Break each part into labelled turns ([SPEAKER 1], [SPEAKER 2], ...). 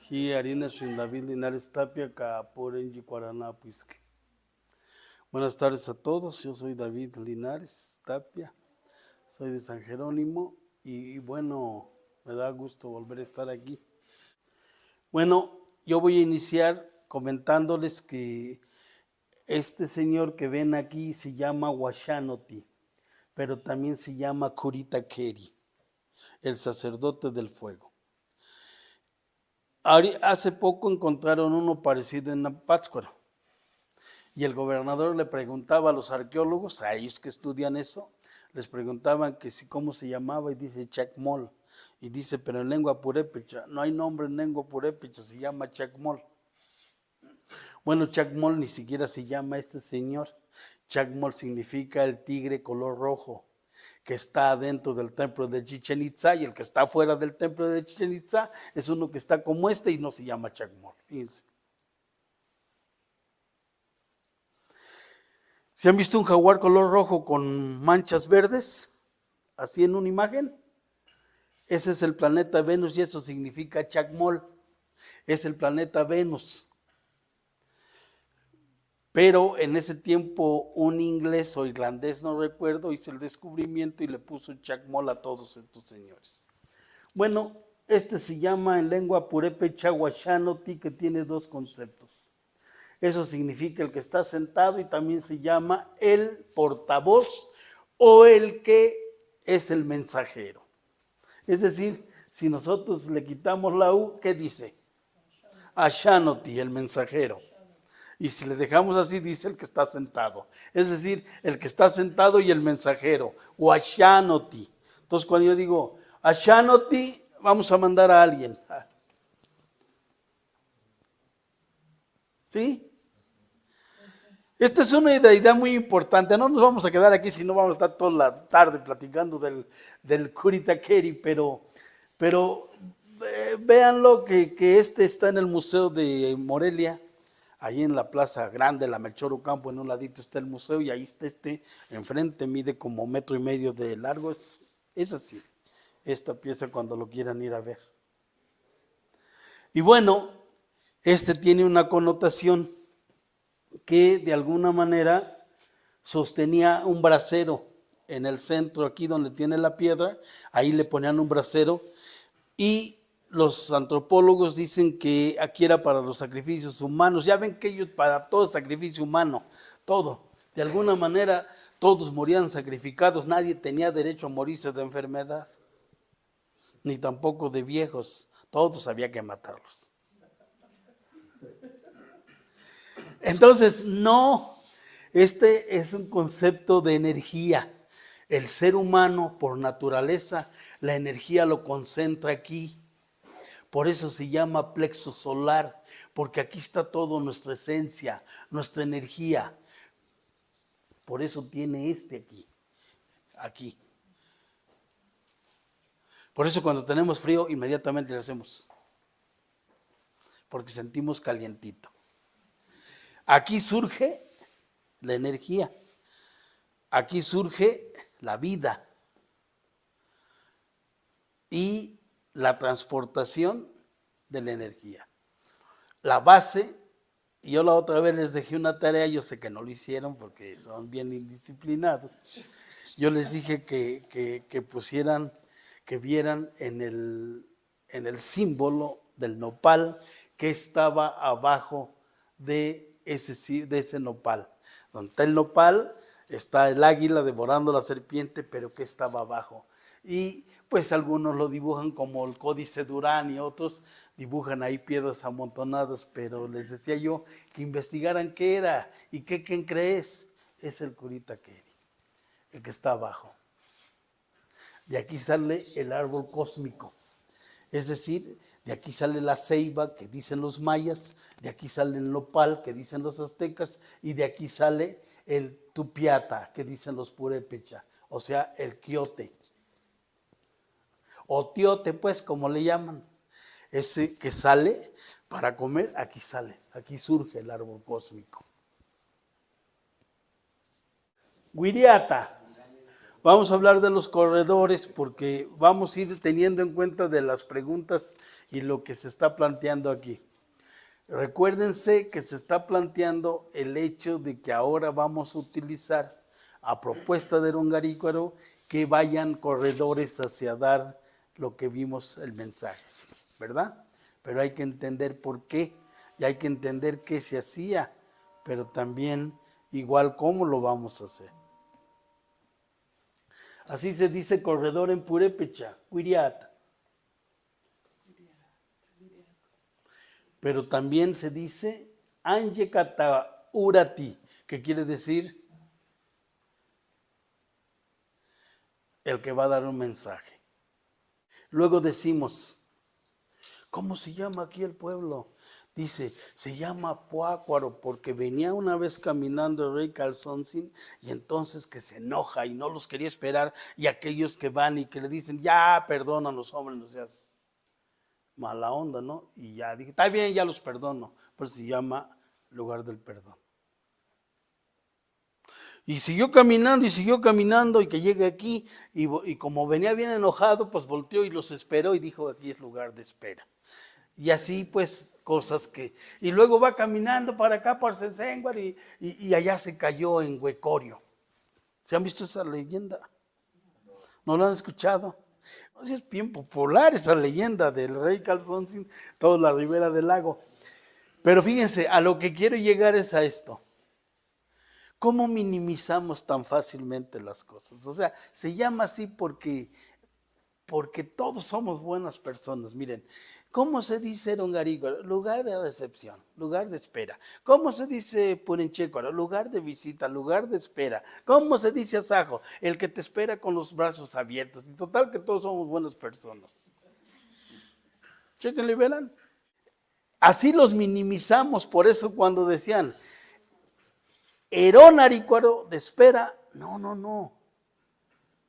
[SPEAKER 1] Ji Harina David Linares Tapia, Caporenji Cuaranapuisque. Buenas tardes a todos, yo soy David Linares Tapia, soy de San Jerónimo y bueno, me da gusto volver a estar aquí. Bueno, yo voy a iniciar comentándoles que este señor que ven aquí se llama Washanoti, pero también se llama Kurita Keri, el sacerdote del fuego. Hace poco encontraron uno parecido en Pátzcuaro y el gobernador le preguntaba a los arqueólogos, a ellos que estudian eso, les preguntaban que si cómo se llamaba y dice Chacmol, y dice pero en lengua purépecha, no hay nombre en lengua purépecha, se llama Chacmol. Bueno, Chacmol ni siquiera se llama este señor. Chacmol significa el tigre color rojo que está dentro del templo de Chichén Itzá, y el que está fuera del templo de Chichén Itzá es uno que está como este y no se llama Chacmol. Fíjense. ¿Se han visto un jaguar color rojo con manchas verdes? Así en una imagen. Ese es el planeta Venus y eso significa Chacmol. Es el planeta Venus. Pero en ese tiempo un inglés o irlandés, no recuerdo, hizo el descubrimiento y le puso Chacmol a todos estos señores. Bueno, este se llama en lengua purépecha Washanoti, que tiene dos conceptos. Eso significa el que está sentado y también se llama el portavoz o el que es el mensajero. Es decir, si nosotros le quitamos la U, ¿qué dice? Ashanoti, el mensajero. Y si le dejamos así, dice el que está sentado. Es decir, el que está sentado y el mensajero. O Ashanoti. Entonces, cuando yo digo Ashanoti, vamos a mandar a alguien. ¿Sí? Esta es una idea muy importante. No nos vamos a quedar aquí, si no vamos a estar toda la tarde platicando del Kurita Keri, pero véanlo que este está en el Museo de Morelia. Ahí en la Plaza Grande, la Melchor Ocampo, en un ladito está el museo y ahí está este, enfrente mide como 1.5 metros de largo. Es así, esta pieza cuando lo quieran ir a ver. Y bueno, este tiene una connotación que de alguna manera sostenía un brasero en el centro, aquí donde tiene la piedra, ahí le ponían un brasero y los antropólogos dicen que aquí era para los sacrificios humanos. Ya ven que ellos para todo sacrificio humano, todo, de alguna manera todos morían sacrificados, nadie tenía derecho a morirse de enfermedad, ni tampoco de viejos, todos había que matarlos. Entonces, no, este es un concepto de energía. El ser humano, por naturaleza, la energía lo concentra aquí. Por eso se llama plexo solar, porque aquí está toda nuestra esencia, nuestra energía. Por eso tiene aquí. Por eso cuando tenemos frío, inmediatamente le hacemos, porque sentimos calientito. Aquí surge la energía, aquí surge la vida y la transportación de la energía. La base, yo la otra vez les dejé una tarea, yo sé que no lo hicieron porque son bien indisciplinados. Yo les dije que pusieran, que vieran en el símbolo del nopal que estaba abajo de ese nopal. Donde está el nopal, está el águila devorando la serpiente, pero que estaba abajo. Y pues algunos lo dibujan como el códice de Urán y otros dibujan ahí piedras amontonadas, pero les decía yo que investigaran qué era y quién crees, es el Kurita Keri, el que está abajo. De aquí sale el árbol cósmico, es decir, de aquí sale la ceiba que dicen los mayas, de aquí sale el nopal que dicen los aztecas y de aquí sale el tupiata que dicen los purépecha, o sea, el quiote. O tiote, pues, como le llaman. Ese que sale para comer, aquí sale, aquí surge el árbol cósmico. Wiriata. Vamos a hablar de los corredores porque vamos a ir teniendo en cuenta de las preguntas y lo que se está planteando aquí. Recuérdense que se está planteando el hecho de que ahora vamos a utilizar, a propuesta de Longarícuaro, que vayan corredores hacia dar lo que vimos el mensaje, ¿verdad? Pero hay que entender por qué, y hay que entender qué se hacía, pero también igual cómo lo vamos a hacer. Así se dice corredor en purépecha, Huiriata. Pero también se dice Anje Kataurati, que quiere decir el que va a dar un mensaje. Luego decimos, ¿cómo se llama aquí el pueblo? Dice, se llama Puácuaro porque venía una vez caminando el rey Calzoncín y entonces que se enoja y no los quería esperar, y aquellos que van y que le dicen, ya perdónanos, hombre, no seas mala onda, ¿no? Y ya dije, está bien, ya los perdono. Pues se llama lugar del perdón. Y siguió caminando y que llegue aquí y como venía bien enojado, pues volteó y los esperó y dijo, aquí es lugar de espera. Y así pues cosas que... Y luego va caminando para acá, por Sensenguar y allá se cayó en Huecorio. ¿Se han visto esa leyenda? ¿No lo han escuchado? Es bien popular esa leyenda del rey Calzoncín, toda la ribera del lago. Pero fíjense, a lo que quiero llegar es a esto. ¿Cómo minimizamos tan fácilmente las cosas? O sea, se llama así porque todos somos buenas personas. Miren, ¿cómo se dice Longarícuaro? Lugar de recepción, lugar de espera. ¿Cómo se dice Purinchecuaro? Lugar de visita, lugar de espera. ¿Cómo se dice Asajo? El que te espera con los brazos abiertos. Y total que todos somos buenas personas. Chequenle, verán. Así los minimizamos, por eso cuando decían Herón Arícuaro de espera, no.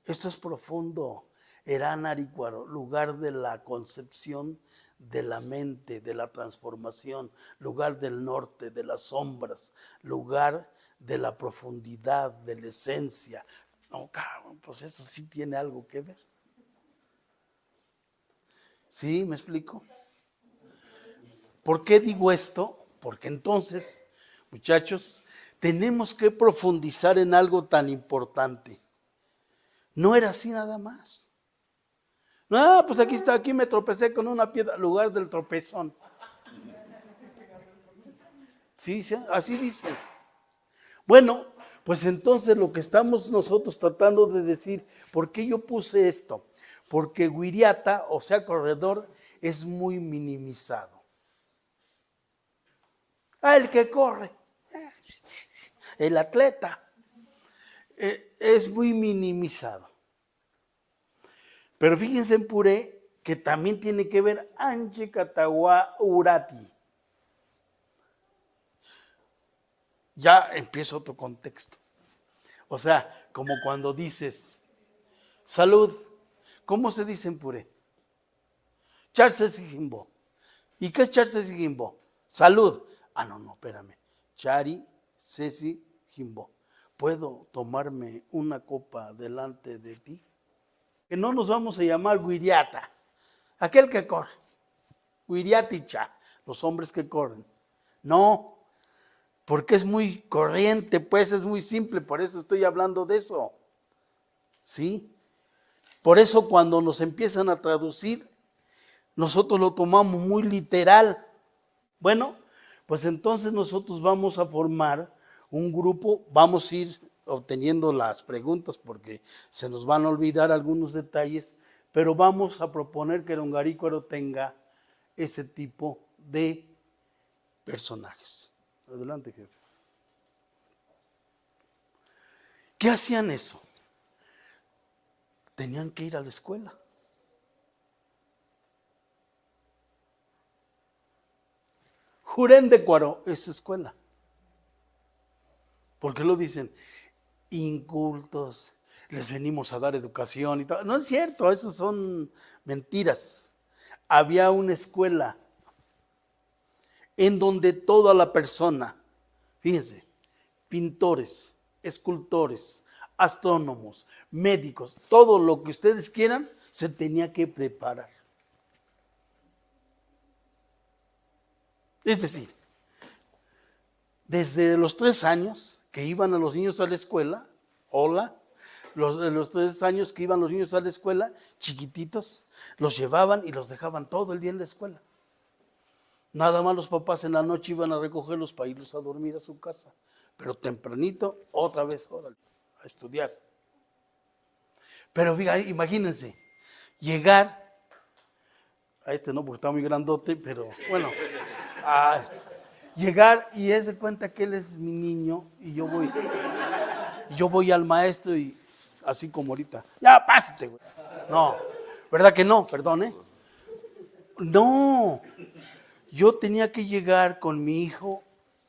[SPEAKER 1] Esto es profundo. Herán Arícuaro, lugar de la concepción de la mente, de la transformación, lugar del norte, de las sombras, lugar de la profundidad, de la esencia. No, cabrón, pues eso sí tiene algo que ver. ¿Sí? ¿Me explico? ¿Por qué digo esto? Porque entonces, muchachos, tenemos que profundizar en algo tan importante. No era así nada más. No, pues aquí me tropecé con una piedra, lugar del tropezón. Sí, así dice. Bueno, pues entonces lo que estamos nosotros tratando de decir, ¿por qué yo puse esto? Porque Huiriata, o sea, corredor, es muy minimizado. El que corre, el atleta, es muy minimizado. Pero fíjense en Puré que también tiene que ver Anje Kataurati. Ya empieza otro contexto. O sea, como cuando dices salud, ¿cómo se dice en Puré? Charsesijimbo. ¿Y qué es Charsesijimbo? Salud. No, espérame. Chari Sesi Jimbo. ¿Puedo tomarme una copa delante de ti? Que no nos vamos a llamar Huiriata, aquel que corre. Huiriaticha, los hombres que corren. No, porque es muy corriente, pues es muy simple, por eso estoy hablando de eso. ¿Sí? Por eso cuando nos empiezan a traducir, nosotros lo tomamos muy literal. Bueno, pues entonces nosotros vamos a formar un grupo, vamos a ir obteniendo las preguntas porque se nos van a olvidar algunos detalles, pero vamos a proponer que Longarícuaro tenga ese tipo de personajes. Adelante, jefe. ¿Qué hacían eso? Tenían que ir a la escuela. Juréndecuaro es escuela. ¿Por qué lo dicen? Incultos, les venimos a dar educación y tal. No es cierto, eso son mentiras. Había una escuela en donde toda la persona, fíjense, pintores, escultores, astrónomos, médicos, todo lo que ustedes quieran, se tenía que preparar. Es decir, desde los 3 años que iban a los niños a la escuela, los 3 años que iban los niños a la escuela, chiquititos, los llevaban y los dejaban todo el día en la escuela. Nada más los papás en la noche iban a recogerlos para irlos a dormir a su casa. Pero tempranito, otra vez, órale, a estudiar. Pero imagínense, llegar, a este no porque está muy grandote, pero bueno, llegar y es de cuenta que él es mi niño y yo voy al maestro y así como ahorita, ya pásate, güey. No, ¿verdad que no? Perdón, ¿eh? No, yo tenía que llegar con mi hijo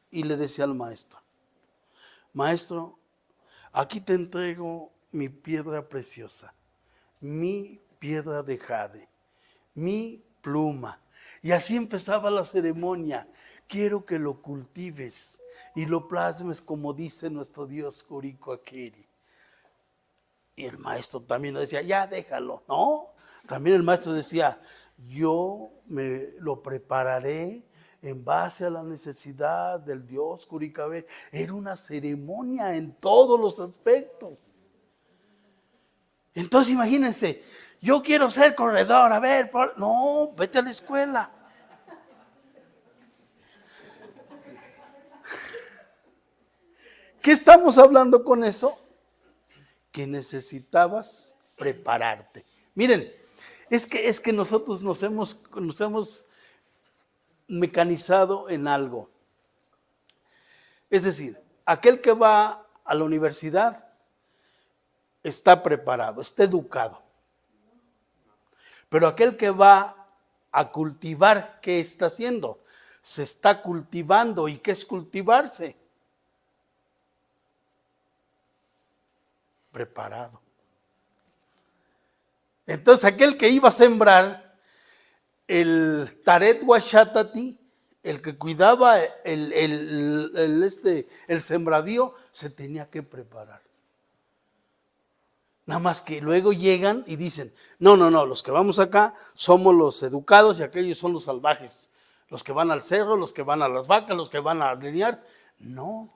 [SPEAKER 1] y le decía al maestro, maestro, aquí te entrego mi piedra preciosa, mi piedra de jade, mi pluma. Y así empezaba la ceremonia. Quiero que lo cultives y lo plasmes como dice nuestro Dios Corico Aqueri. Y el maestro también decía, ya déjalo. No, también el maestro decía, yo me lo prepararé en base a la necesidad del Dios Curicaber. Era una ceremonia en todos los aspectos. Entonces imagínense, yo quiero ser corredor, a ver, no, vete a la escuela. ¿Qué estamos hablando con eso? Que necesitabas prepararte. Miren, es que nosotros nos hemos mecanizado en algo. Es decir, aquel que va a la universidad está preparado, está educado. Pero aquel que va a cultivar, ¿qué está haciendo? Se está cultivando. ¿Y qué es cultivarse? Preparado. Entonces aquel que iba a sembrar, el Taret Washatati, el que cuidaba el sembradío, se tenía que preparar. Nada más que luego llegan y dicen, no, los que vamos acá somos los educados y aquellos son los salvajes. Los que van al cerro, los que van a las vacas, los que van a alinear. No.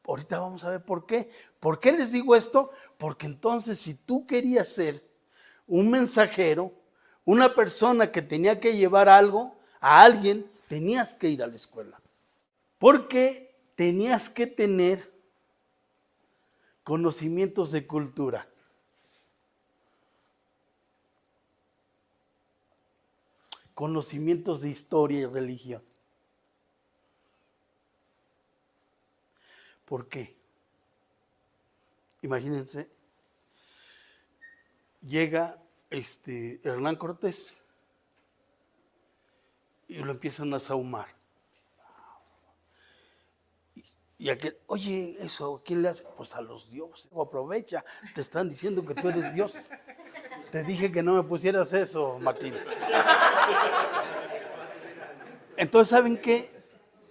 [SPEAKER 1] Ahorita vamos a ver por qué. ¿Por qué les digo esto? Porque entonces si tú querías ser un mensajero, una persona que tenía que llevar algo a alguien, tenías que ir a la escuela. Porque tenías que tener conocimientos de cultura. Conocimientos de historia y religión. ¿Por qué? Imagínense, llega Hernán Cortés y lo empiezan a sahumar. Y aquel, oye, eso, ¿quién le hace? Pues a los dioses. Aprovecha, te están diciendo que tú eres Dios. Te dije que no me pusieras eso, Martín. Entonces, ¿saben qué?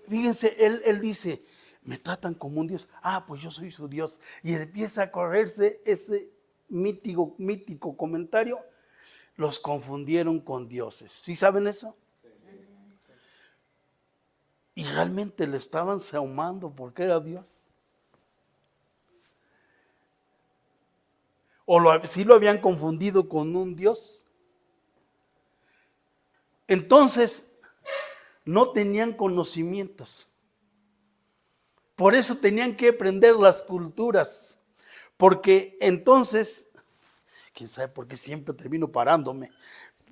[SPEAKER 1] Fíjense, él dice, me tratan como un Dios. Pues yo soy su Dios. Y empieza a correrse ese mítico comentario. Los confundieron con dioses. ¿Sí saben eso? Y realmente le estaban sahumando porque era Dios. O sí lo habían confundido con un Dios. Entonces, no tenían conocimientos. Por eso tenían que aprender las culturas. Porque entonces, quién sabe por qué siempre termino parándome.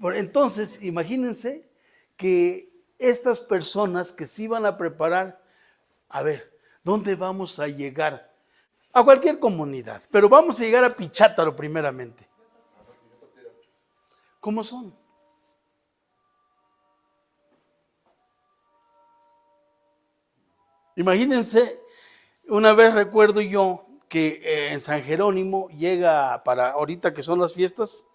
[SPEAKER 1] Entonces, imagínense que estas personas que se iban a preparar, a ver, ¿dónde vamos a llegar? A cualquier comunidad, pero vamos a llegar a Pichátaro primeramente. ¿Cómo son? Imagínense, una vez recuerdo yo que en San Jerónimo llega para ahorita que son las fiestas,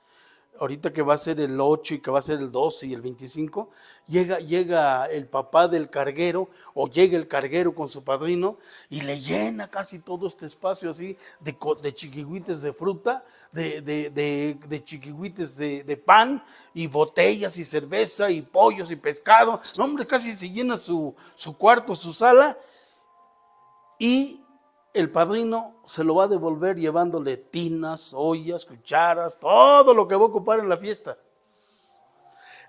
[SPEAKER 1] ahorita que va a ser el 8 y que va a ser el 12 y el 25, llega el papá del carguero o llega el carguero con su padrino y le llena casi todo este espacio así de chiquihuites de fruta, de chiquihuites de pan y botellas y cerveza y pollos y pescado. No, hombre, casi se llena su cuarto, su sala, y el padrino se lo va a devolver llevándole tinas, ollas, cucharas, todo lo que va a ocupar en la fiesta.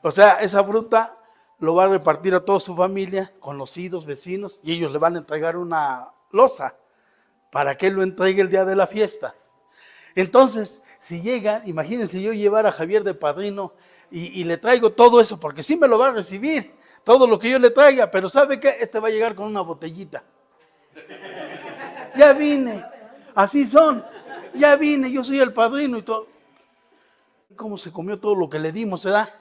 [SPEAKER 1] O sea, esa fruta lo va a repartir a toda su familia, conocidos, vecinos, y ellos le van a entregar una loza para que él lo entregue el día de la fiesta. Entonces, si llegan, imagínense yo llevar a Javier de padrino y le traigo todo eso, porque sí me lo va a recibir, todo lo que yo le traiga, pero ¿sabe qué? Este va a llegar con una botellita. Ya vine, así son, ya vine, yo soy el padrino y todo. ¿Cómo se comió todo lo que le dimos, verdad?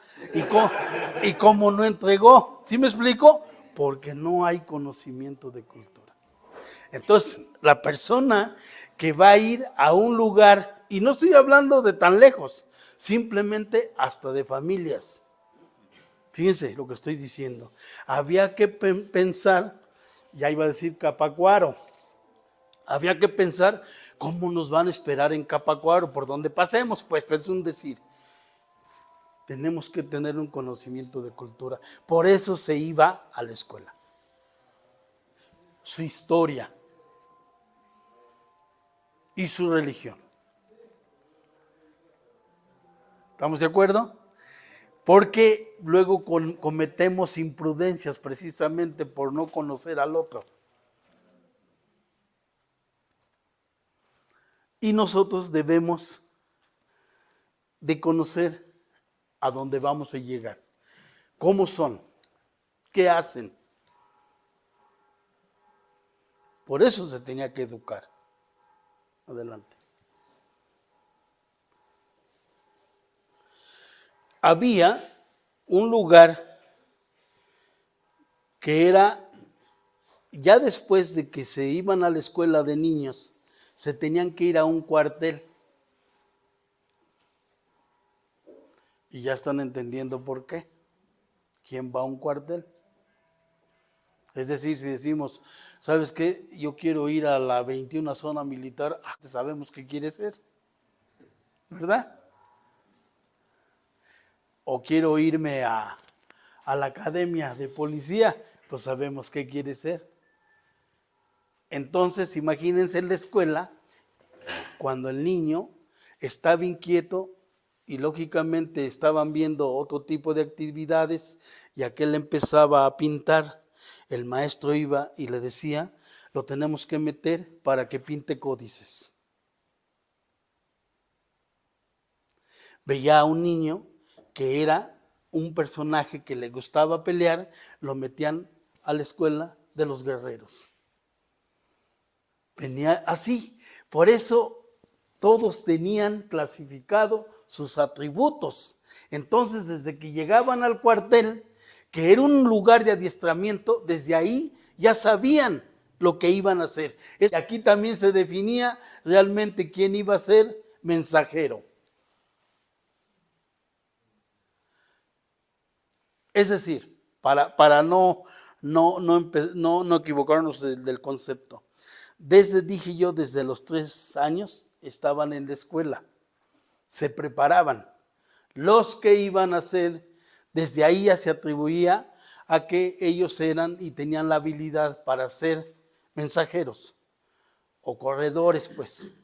[SPEAKER 1] Y cómo no entregó, ¿sí me explico? Porque no hay conocimiento de cultura. Entonces, la persona que va a ir a un lugar, y no estoy hablando de tan lejos, simplemente hasta de familias. Fíjense lo que estoy diciendo. Había que pensar, ya iba a decir Capacuaro, había que pensar cómo nos van a esperar en Capacuaro, por donde pasemos, pues es un decir. Tenemos que tener un conocimiento de cultura. Por eso se iba a la escuela. Su historia y su religión. ¿Estamos de acuerdo? Porque luego cometemos imprudencias precisamente por no conocer al otro. Y nosotros debemos de conocer a dónde vamos a llegar, cómo son, qué hacen. Por eso se tenía que educar. Adelante. Había un lugar que era, ya después de que se iban a la escuela de niños, se tenían que ir a un cuartel. Y ya están entendiendo por qué. ¿Quién va a un cuartel? Es decir, si decimos, ¿sabes qué? Yo quiero ir a la 21 zona militar, sabemos qué quiere ser, ¿verdad? O quiero irme a la academia de policía, pues sabemos qué quiere ser. Entonces, imagínense en la escuela, cuando el niño estaba inquieto y lógicamente estaban viendo otro tipo de actividades y aquel empezaba a pintar, el maestro iba y le decía, lo tenemos que meter para que pinte códices. Veía a un niño que era un personaje que le gustaba pelear, lo metían a la escuela de los guerreros. Venía así, por eso todos tenían clasificado sus atributos. Entonces, desde que llegaban al cuartel, que era un lugar de adiestramiento, desde ahí ya sabían lo que iban a hacer. Aquí también se definía realmente quién iba a ser mensajero. Es decir, para no equivocarnos del concepto. Dije yo, desde los 3 años estaban en la escuela, se preparaban. Los que iban a ser, desde ahí ya se atribuía a que ellos eran y tenían la habilidad para ser mensajeros o corredores, pues.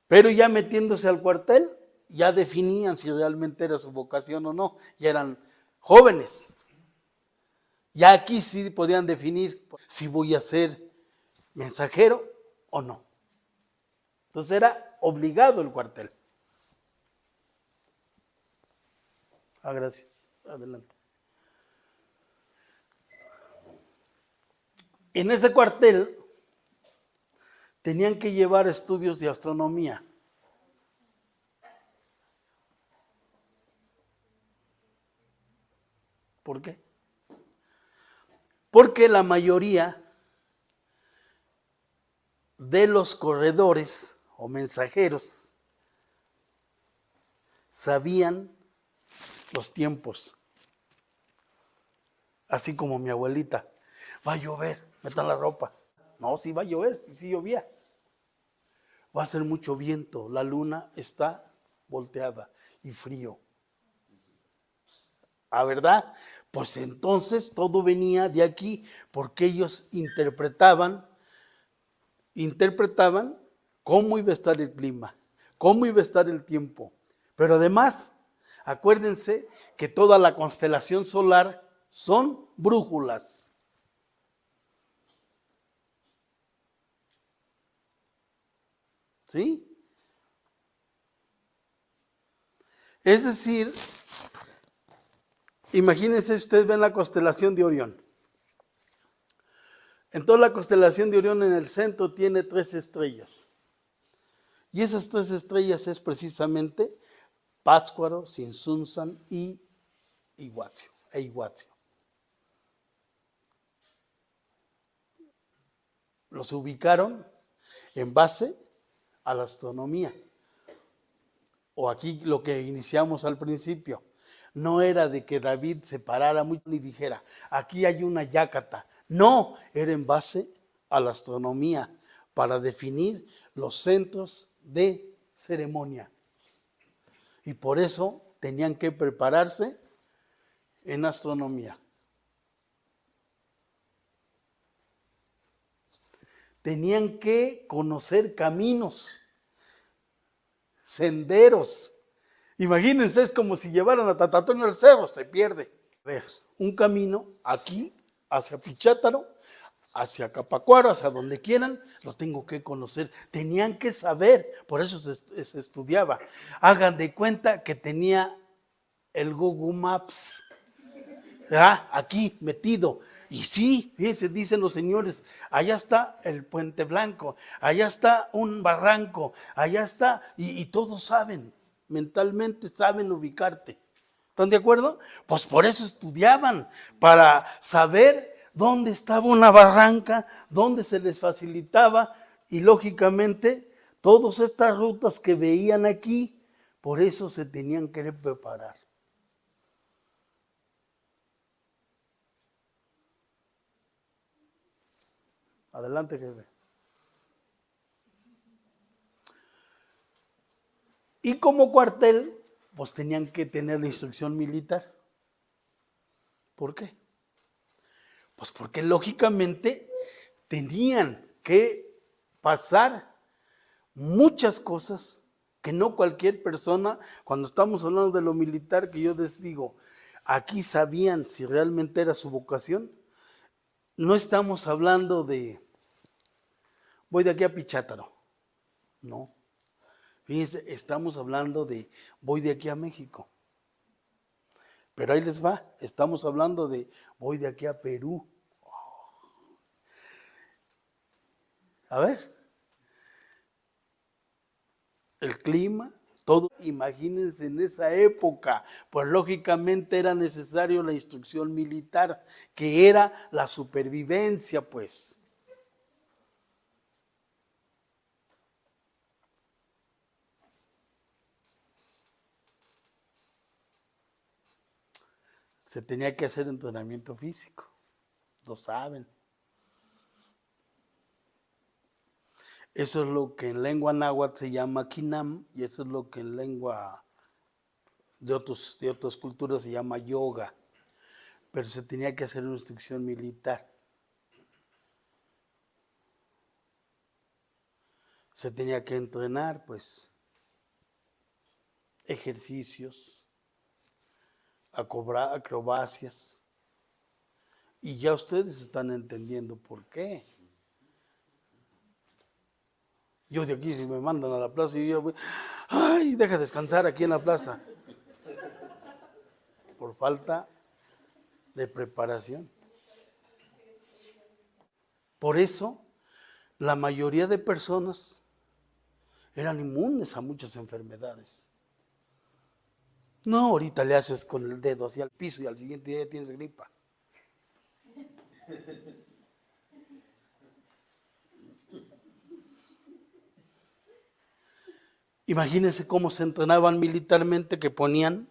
[SPEAKER 1] Pero ya metiéndose al cuartel, ya definían si realmente era su vocación o no, ya eran jóvenes. Ya aquí sí podían definir si voy a ser mensajero o no. Entonces era obligado el cuartel. Gracias. Adelante. En ese cuartel tenían que llevar estudios de astronomía. ¿Por qué? Porque la mayoría de los corredores o mensajeros sabían los tiempos. Así como mi abuelita, va a llover, metan la ropa. No, sí va a llover, y sí llovía. Va a ser mucho viento, la luna está volteada y frío. ¿Ah, verdad? Pues entonces todo venía de aquí, porque ellos interpretaban cómo iba a estar el clima, cómo iba a estar el tiempo. Pero además, acuérdense que toda la constelación solar son brújulas. ¿Sí? Es decir, imagínense, ustedes ven la constelación de Orión. En toda la constelación de Orión en el centro tiene 3 estrellas. Y esas 3 estrellas es precisamente Pátzcuaro, Tzintzuntzan y Iguazio. Los ubicaron en base a la astronomía. O aquí lo que iniciamos al principio. No era de que David se parara mucho y dijera, aquí hay una yácata. No, era en base a la astronomía para definir los centros de ceremonia. Y por eso tenían que prepararse en astronomía. Tenían que conocer caminos, senderos. Imagínense, es como si llevaran a Tata Antonio al cerro, se pierde. A ver, un camino aquí hacia Pichátaro, hacia Capacuaro, hacia donde quieran, lo tengo que conocer. Tenían que saber, por eso se estudiaba. Hagan de cuenta que tenía el Google Maps, ¿verdad? Aquí metido. Y sí, fíjense, dicen los señores, allá está el Puente Blanco, allá está un barranco, allá está, y todos saben, mentalmente saben ubicarte. ¿Están de acuerdo? Pues por eso estudiaban, para saber dónde estaba una barranca, dónde se les facilitaba, y lógicamente todas estas rutas que veían aquí, por eso se tenían que preparar. Adelante, jefe. Y como cuartel, pues tenían que tener la instrucción militar. ¿Por qué? Pues porque lógicamente tenían que pasar muchas cosas que no cualquier persona, cuando estamos hablando de lo militar, que yo les digo, aquí sabían si realmente era su vocación. No estamos hablando de, voy de aquí a Pichátaro. No. Fíjense, estamos hablando de, voy de aquí a México. Pero ahí les va, estamos hablando de, voy de aquí a Perú. A ver, el clima, todo. Imagínense en esa época, pues lógicamente era necesario la instrucción militar, que era la supervivencia, pues. Se tenía que hacer entrenamiento físico, lo saben. Eso es lo que en lengua náhuatl se llama kinam, y eso es lo que en lengua de otras culturas se llama yoga. Pero se tenía que hacer una instrucción militar. Se tenía que entrenar, pues, ejercicios, acrobacias. Y ya ustedes están entendiendo por qué. Yo de aquí, si me mandan a la plaza, yo voy, ay, deja descansar aquí en la plaza. Por falta de preparación. Por eso, la mayoría de personas eran inmunes a muchas enfermedades. No, ahorita le haces con el dedo hacia el piso y al siguiente día tienes gripa. Imagínense cómo se entrenaban militarmente, que ponían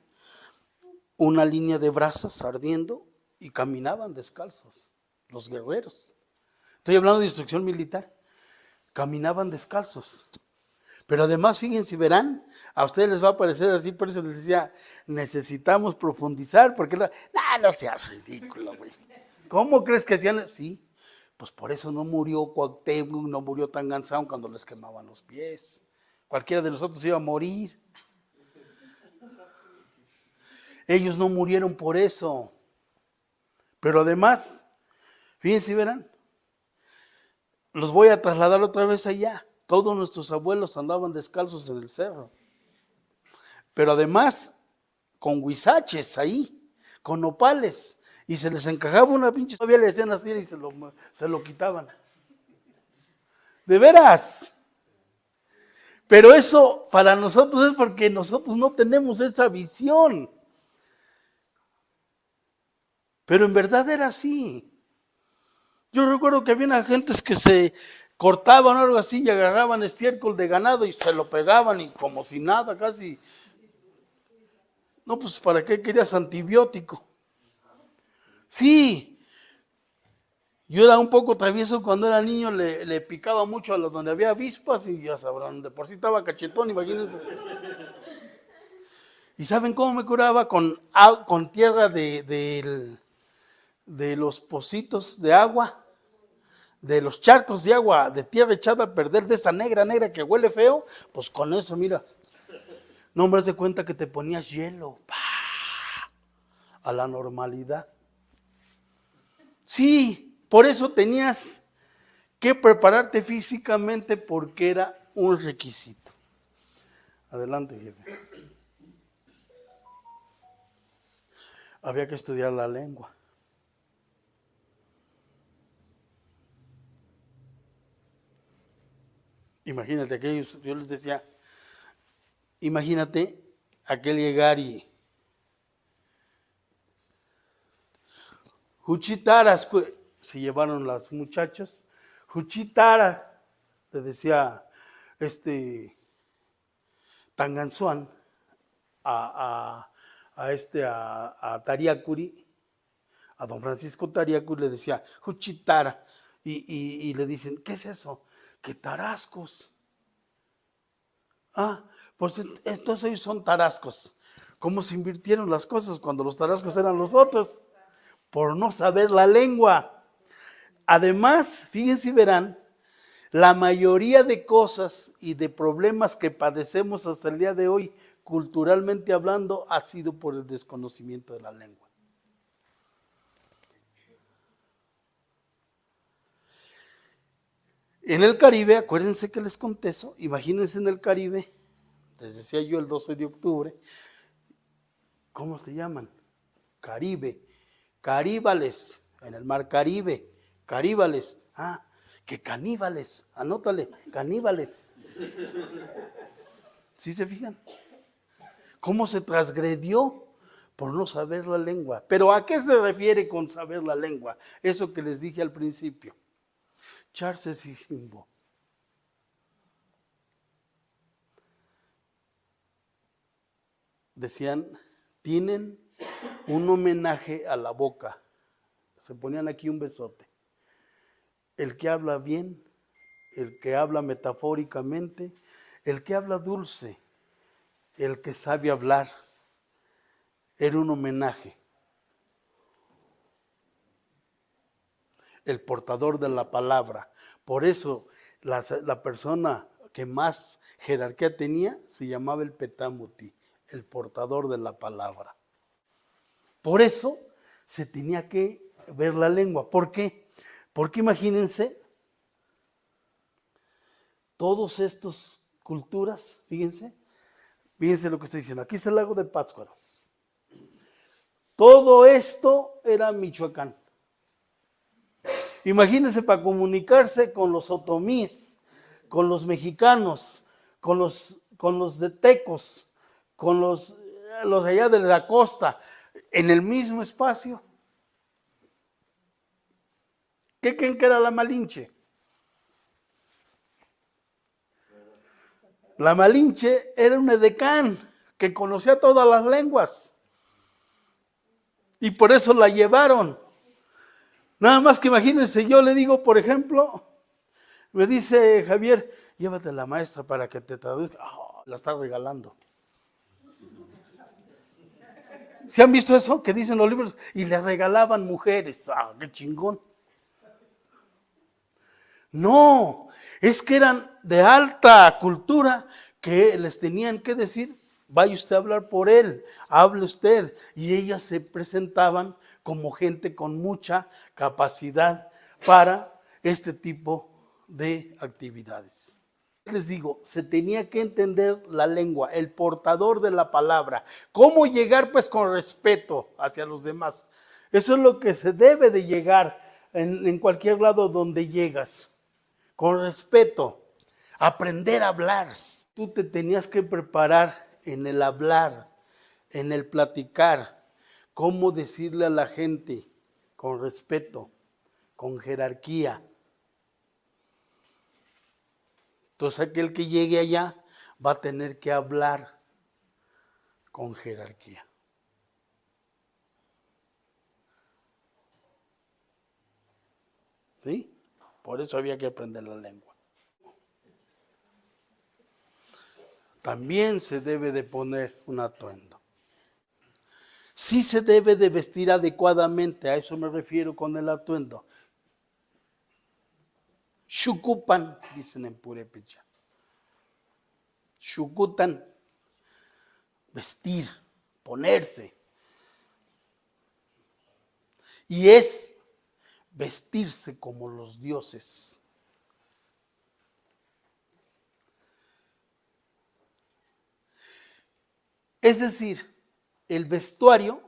[SPEAKER 1] una línea de brasas ardiendo y caminaban descalzos, los guerreros. Estoy hablando de instrucción militar. Caminaban descalzos. Pero además, fíjense, verán, a ustedes les va a parecer así, por eso les decía, necesitamos profundizar, porque no seas ridículo, güey. ¿Cómo crees que hacían? Sí, pues por eso no murió Cuauhtémoc, no murió Tanganzón cuando les quemaban los pies. Cualquiera de nosotros iba a morir. Ellos no murieron por eso. Pero además, fíjense, verán, los voy a trasladar otra vez allá. Todos nuestros abuelos andaban descalzos en el cerro. Pero además, con huizaches ahí, con nopales. Y se les encajaba una pinche, todavía le hacían así y se lo quitaban. De veras. Pero eso para nosotros es porque nosotros no tenemos esa visión. Pero en verdad era así. Yo recuerdo que había gentes que se cortaban o algo así y agarraban estiércol de ganado y se lo pegaban y como si nada casi. No, pues ¿para qué querías antibiótico? Sí, yo era un poco travieso cuando era niño, le picaba mucho a los donde había avispas y ya sabrán, de por sí estaba cachetón, imagínense. ¿Y saben cómo me curaba? Con tierra de los pocitos de agua, de los charcos de agua, de tierra echada a perder, de esa negra que huele feo, pues con eso, mira. No, hombre, haz de cuenta que te ponías hielo, a la normalidad. Sí, por eso tenías que prepararte físicamente porque era un requisito. Adelante, jefe. Había que estudiar la lengua. Imagínate aquellos, yo les decía, imagínate aquel llegar y Juchitaras, se llevaron las muchachas, Juchitara, le decía Tanganzuan a Tariacuri, a don Francisco Tariacuri le decía Juchitara, y le dicen, ¿qué es eso? Que tarascos. Ah, pues entonces ellos son tarascos. ¿Cómo se invirtieron las cosas cuando los tarascos eran los otros? Por no saber la lengua. Además, fíjense y verán, la mayoría de cosas y de problemas que padecemos hasta el día de hoy, culturalmente hablando, ha sido por el desconocimiento de la lengua. En el Caribe, acuérdense que les conté eso, imagínense en el Caribe, les decía yo el 12 de octubre, ¿cómo se llaman? Caribe, caríbales, en el mar Caribe, caríbales, que caníbales, anótale, caníbales. ¿Sí se fijan? ¿Cómo se transgredió? Por no saber la lengua. ¿Pero a qué se refiere con saber la lengua? Eso que les dije al principio. Charles y Jimbo. Decían, tienen un homenaje a la boca. Se ponían aquí un besote. El que habla bien, el que habla metafóricamente, el que habla dulce, el que sabe hablar, era un homenaje. El portador de la palabra. Por eso la persona que más jerarquía tenía se llamaba el Petamuti, el portador de la palabra. Por eso se tenía que ver la lengua. ¿Por qué? Porque imagínense, todas estas culturas, fíjense lo que estoy diciendo. Aquí está el lago de Pátzcuaro. Todo esto era Michoacán. Imagínense para comunicarse con los otomíes, con los mexicanos, con los de Tecos, con los allá de la costa, en el mismo espacio. ¿Qué creen que era la Malinche? La Malinche era un edecán que conocía todas las lenguas. Y por eso la llevaron. Nada más que imagínense, yo le digo, por ejemplo, me dice Javier, llévate a la maestra para que te traduzca. Oh, la está regalando. ¿Se han visto eso que dicen los libros? Y le regalaban mujeres. ¡Ah, qué chingón! No, es que eran de alta cultura que les tenían que decir, vaya usted a hablar por él, hable usted. Y ellas se presentaban como gente con mucha capacidad para este tipo de actividades. Les digo, se tenía que entender la lengua, el portador de la palabra, cómo llegar pues con respeto hacia los demás. Eso es lo que se debe de llegar en cualquier lado donde llegas, con respeto, aprender a hablar. Tú te tenías que preparar en el hablar, en el platicar, cómo decirle a la gente con respeto, con jerarquía. Entonces aquel que llegue allá va a tener que hablar con jerarquía. ¿Sí? Por eso había que aprender la lengua. También se debe de poner un atuendo. Sí se debe de vestir adecuadamente, a eso me refiero con el atuendo. Xucupan, dicen en purépecha. Xucutan, vestir, ponerse. Y es vestirse como los dioses. Es decir, el vestuario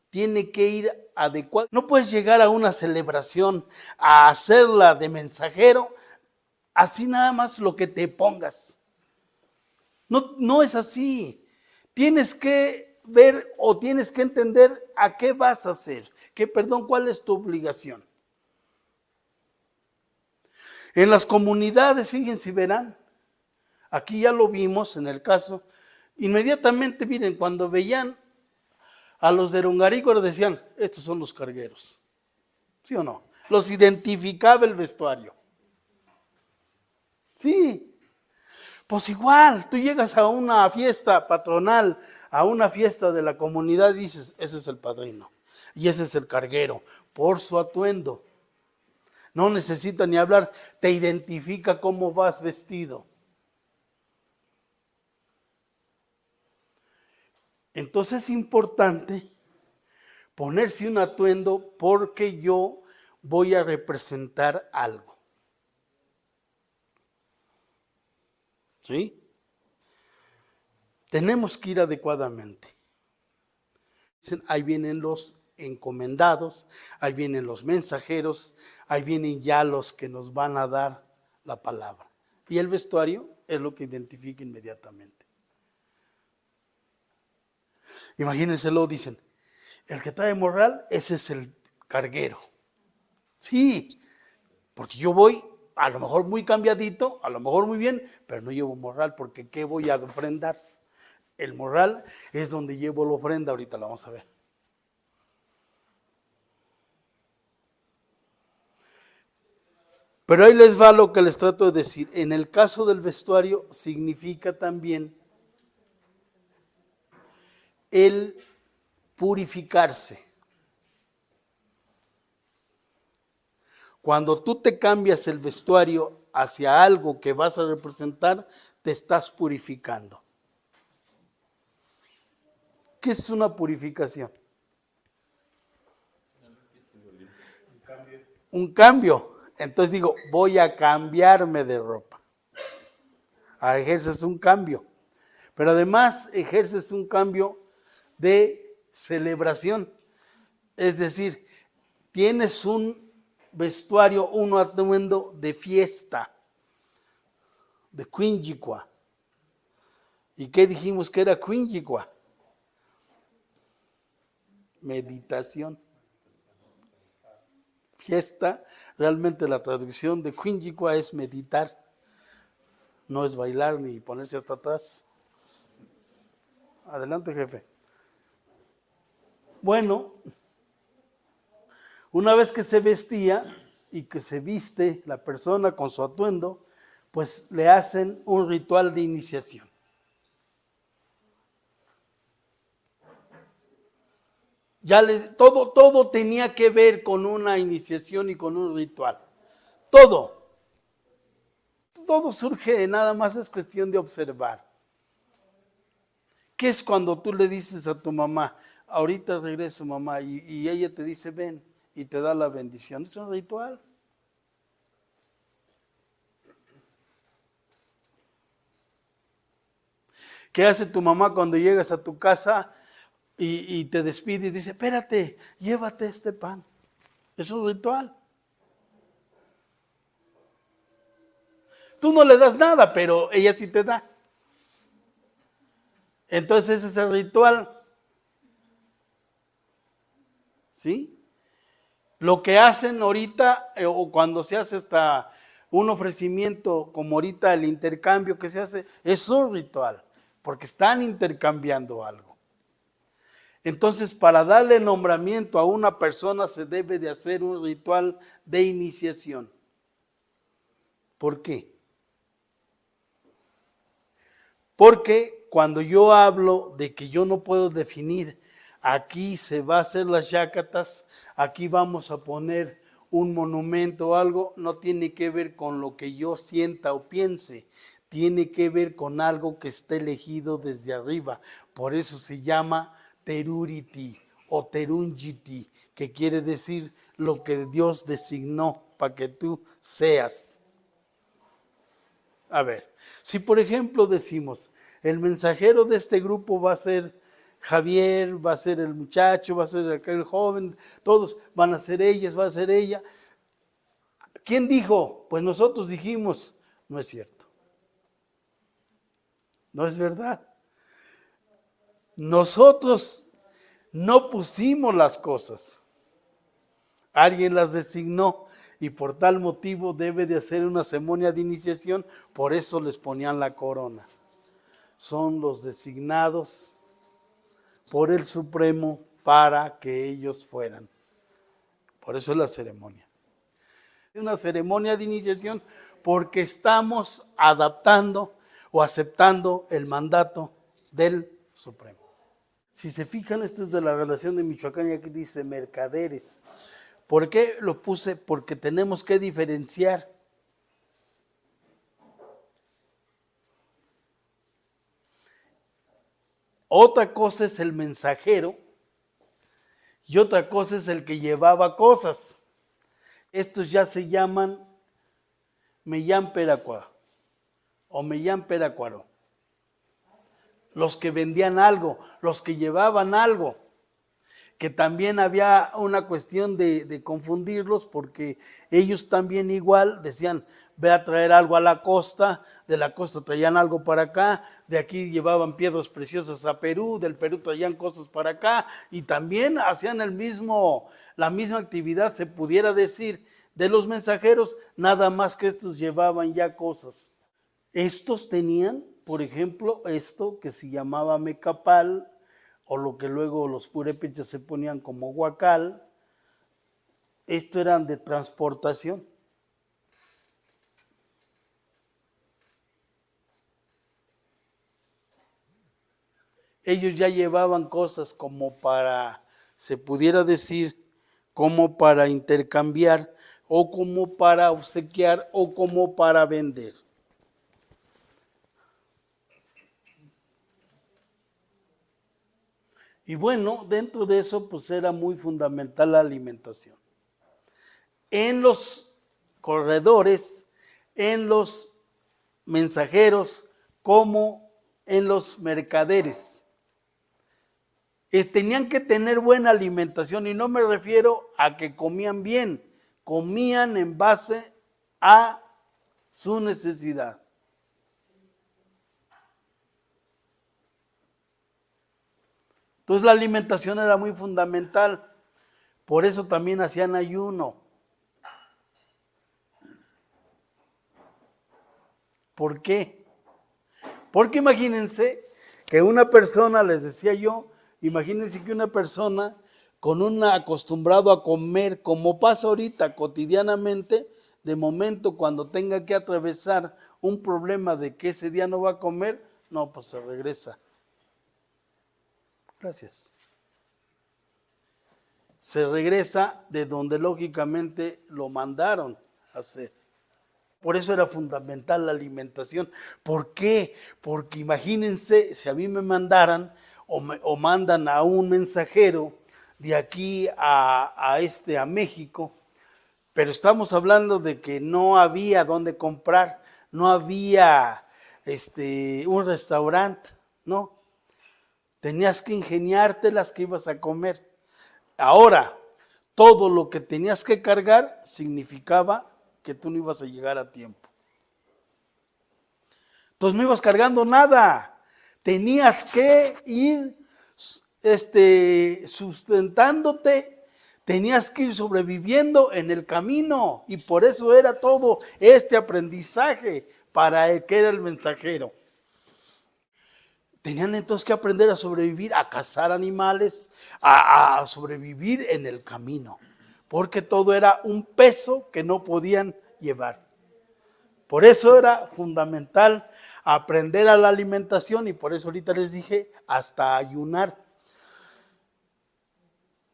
[SPEAKER 1] tiene que ir adecuado. No puedes llegar a una celebración a hacerla de mensajero, así nada más lo que te pongas. No, no es así. Tienes que ver o tienes que entender a qué vas a hacer. ¿Cuál es tu obligación? En las comunidades, fíjense, verán, aquí ya lo vimos en el caso, inmediatamente, miren, cuando veían a los de Rongarícuaro decían, estos son los cargueros. ¿Sí o no? Los identificaba el vestuario. Sí. Pues igual, tú llegas a una fiesta patronal, a una fiesta de la comunidad y dices, ese es el padrino y ese es el carguero, por su atuendo. No necesita ni hablar, te identifica cómo vas vestido. Entonces es importante ponerse un atuendo porque yo voy a representar algo. ¿Sí? Tenemos que ir adecuadamente. Ahí vienen los encomendados, ahí vienen los mensajeros, ahí vienen ya los que nos van a dar la palabra. Y el vestuario es lo que identifica inmediatamente. Imagínense, lo dicen, el que trae morral, ese es el carguero. Sí, porque yo voy a lo mejor muy cambiadito, a lo mejor muy bien, pero no llevo morral, porque ¿qué voy a ofrendar? El morral es donde llevo la ofrenda, ahorita la vamos a ver. Pero ahí les va lo que les trato de decir. En el caso del vestuario significa también el purificarse. Cuando tú te cambias el vestuario hacia algo que vas a representar, te estás purificando. ¿Qué es una purificación? Un cambio. Entonces digo, voy a cambiarme de ropa. Ejerces un cambio. Pero además ejerces un cambio de celebración. Es decir, tienes un vestuario, un atuendo de fiesta, de Quinchicua. ¿Y qué dijimos que era Quinchicua? Meditación. Fiesta, realmente la traducción de Quinchicua es meditar. no es bailar ni ponerse hasta atrás. Adelante, jefe. Bueno, una vez que se vestía y que se viste la persona con su atuendo, pues le hacen un ritual de iniciación. Todo tenía que ver con una iniciación y con un ritual. Todo surge, nada más es cuestión de observar. ¿Qué es cuando tú le dices a tu mamá, ahorita regreso mamá, y ella te dice ven y te da la bendición? Es un ritual. ¿Qué hace tu mamá cuando llegas a tu casa y te despide y dice, espérate, llévate este pan? Es un ritual. Tú no le das nada, pero ella sí te da. Entonces ese es el ritual. ¿Sí? Lo que hacen ahorita, o cuando se hace hasta un ofrecimiento, como ahorita el intercambio que se hace, es un ritual, porque están intercambiando algo. Entonces, para darle nombramiento a una persona se debe de hacer un ritual de iniciación. ¿Por qué? Porque cuando yo hablo de que yo no puedo definir, aquí se va a hacer las yácatas, aquí vamos a poner un monumento o algo, no tiene que ver con lo que yo sienta o piense, tiene que ver con algo que esté elegido desde arriba. Por eso se llama teruriti o terungiti, que quiere decir lo que Dios designó para que tú seas. A ver, si por ejemplo decimos, el mensajero de este grupo va a ser Javier, va a ser el muchacho, va a ser aquel joven, todos van a ser ellas, va a ser ella. ¿Quién dijo? Pues nosotros dijimos, no es cierto. No es verdad. Nosotros no pusimos las cosas. Alguien las designó y por tal motivo debe de hacer una ceremonia de iniciación, por eso les ponían la corona. Son los designados por el Supremo para que ellos fueran. Por eso es la ceremonia. Una ceremonia de iniciación porque estamos adaptando o aceptando el mandato del Supremo. Si se fijan, esto es de la relación de Michoacán y aquí dice mercaderes. ¿Por qué lo puse? Porque tenemos que diferenciar. Otra cosa es el mensajero y otra cosa es el que llevaba cosas. Estos ya se llaman Mellán Peracuaro o Mellán Peracuaro. Los que vendían algo, los que llevaban algo. Que también había una cuestión de confundirlos porque ellos también igual decían, ve a traer algo a la costa, de la costa traían algo para acá, de aquí llevaban piedras preciosas a Perú, del Perú traían cosas para acá y también hacían la misma actividad, se pudiera decir, de los mensajeros, nada más que estos llevaban ya cosas. Estos tenían, por ejemplo, esto que se llamaba mecapal, o lo que luego los purépechas se ponían como huacal, esto eran de transportación. Ellos ya llevaban cosas como para, se pudiera decir, como para intercambiar, o como para obsequiar, o como para vender. Y bueno, dentro de eso pues era muy fundamental la alimentación. En los corredores, en los mensajeros, como en los mercaderes. Tenían que tener buena alimentación y no me refiero a que comían bien, comían en base a su necesidad. Entonces la alimentación era muy fundamental, por eso también hacían ayuno. ¿Por qué? Porque imagínense que una persona, les decía yo, imagínense que una persona con una acostumbrado a comer, como pasa ahorita cotidianamente, de momento cuando tenga que atravesar un problema de que ese día no va a comer, no, pues se regresa. Gracias. Se regresa de donde lógicamente lo mandaron a hacer. Por eso era fundamental la alimentación. ¿Por qué? Porque imagínense, si a mí me mandaran o mandan a un mensajero de aquí a México, pero estamos hablando de que no había dónde comprar, no había un restaurante, no. Tenías que ingeniarte las que ibas a comer. Ahora, todo lo que tenías que cargar significaba que tú no ibas a llegar a tiempo. Entonces no ibas cargando nada. Tenías que ir sustentándote, tenías que ir sobreviviendo en el camino. Y por eso era todo este aprendizaje para el que era el mensajero. Tenían entonces que aprender a sobrevivir, a cazar animales, a sobrevivir en el camino, porque todo era un peso que no podían llevar. Por eso era fundamental aprender a la alimentación y por eso ahorita les dije hasta ayunar.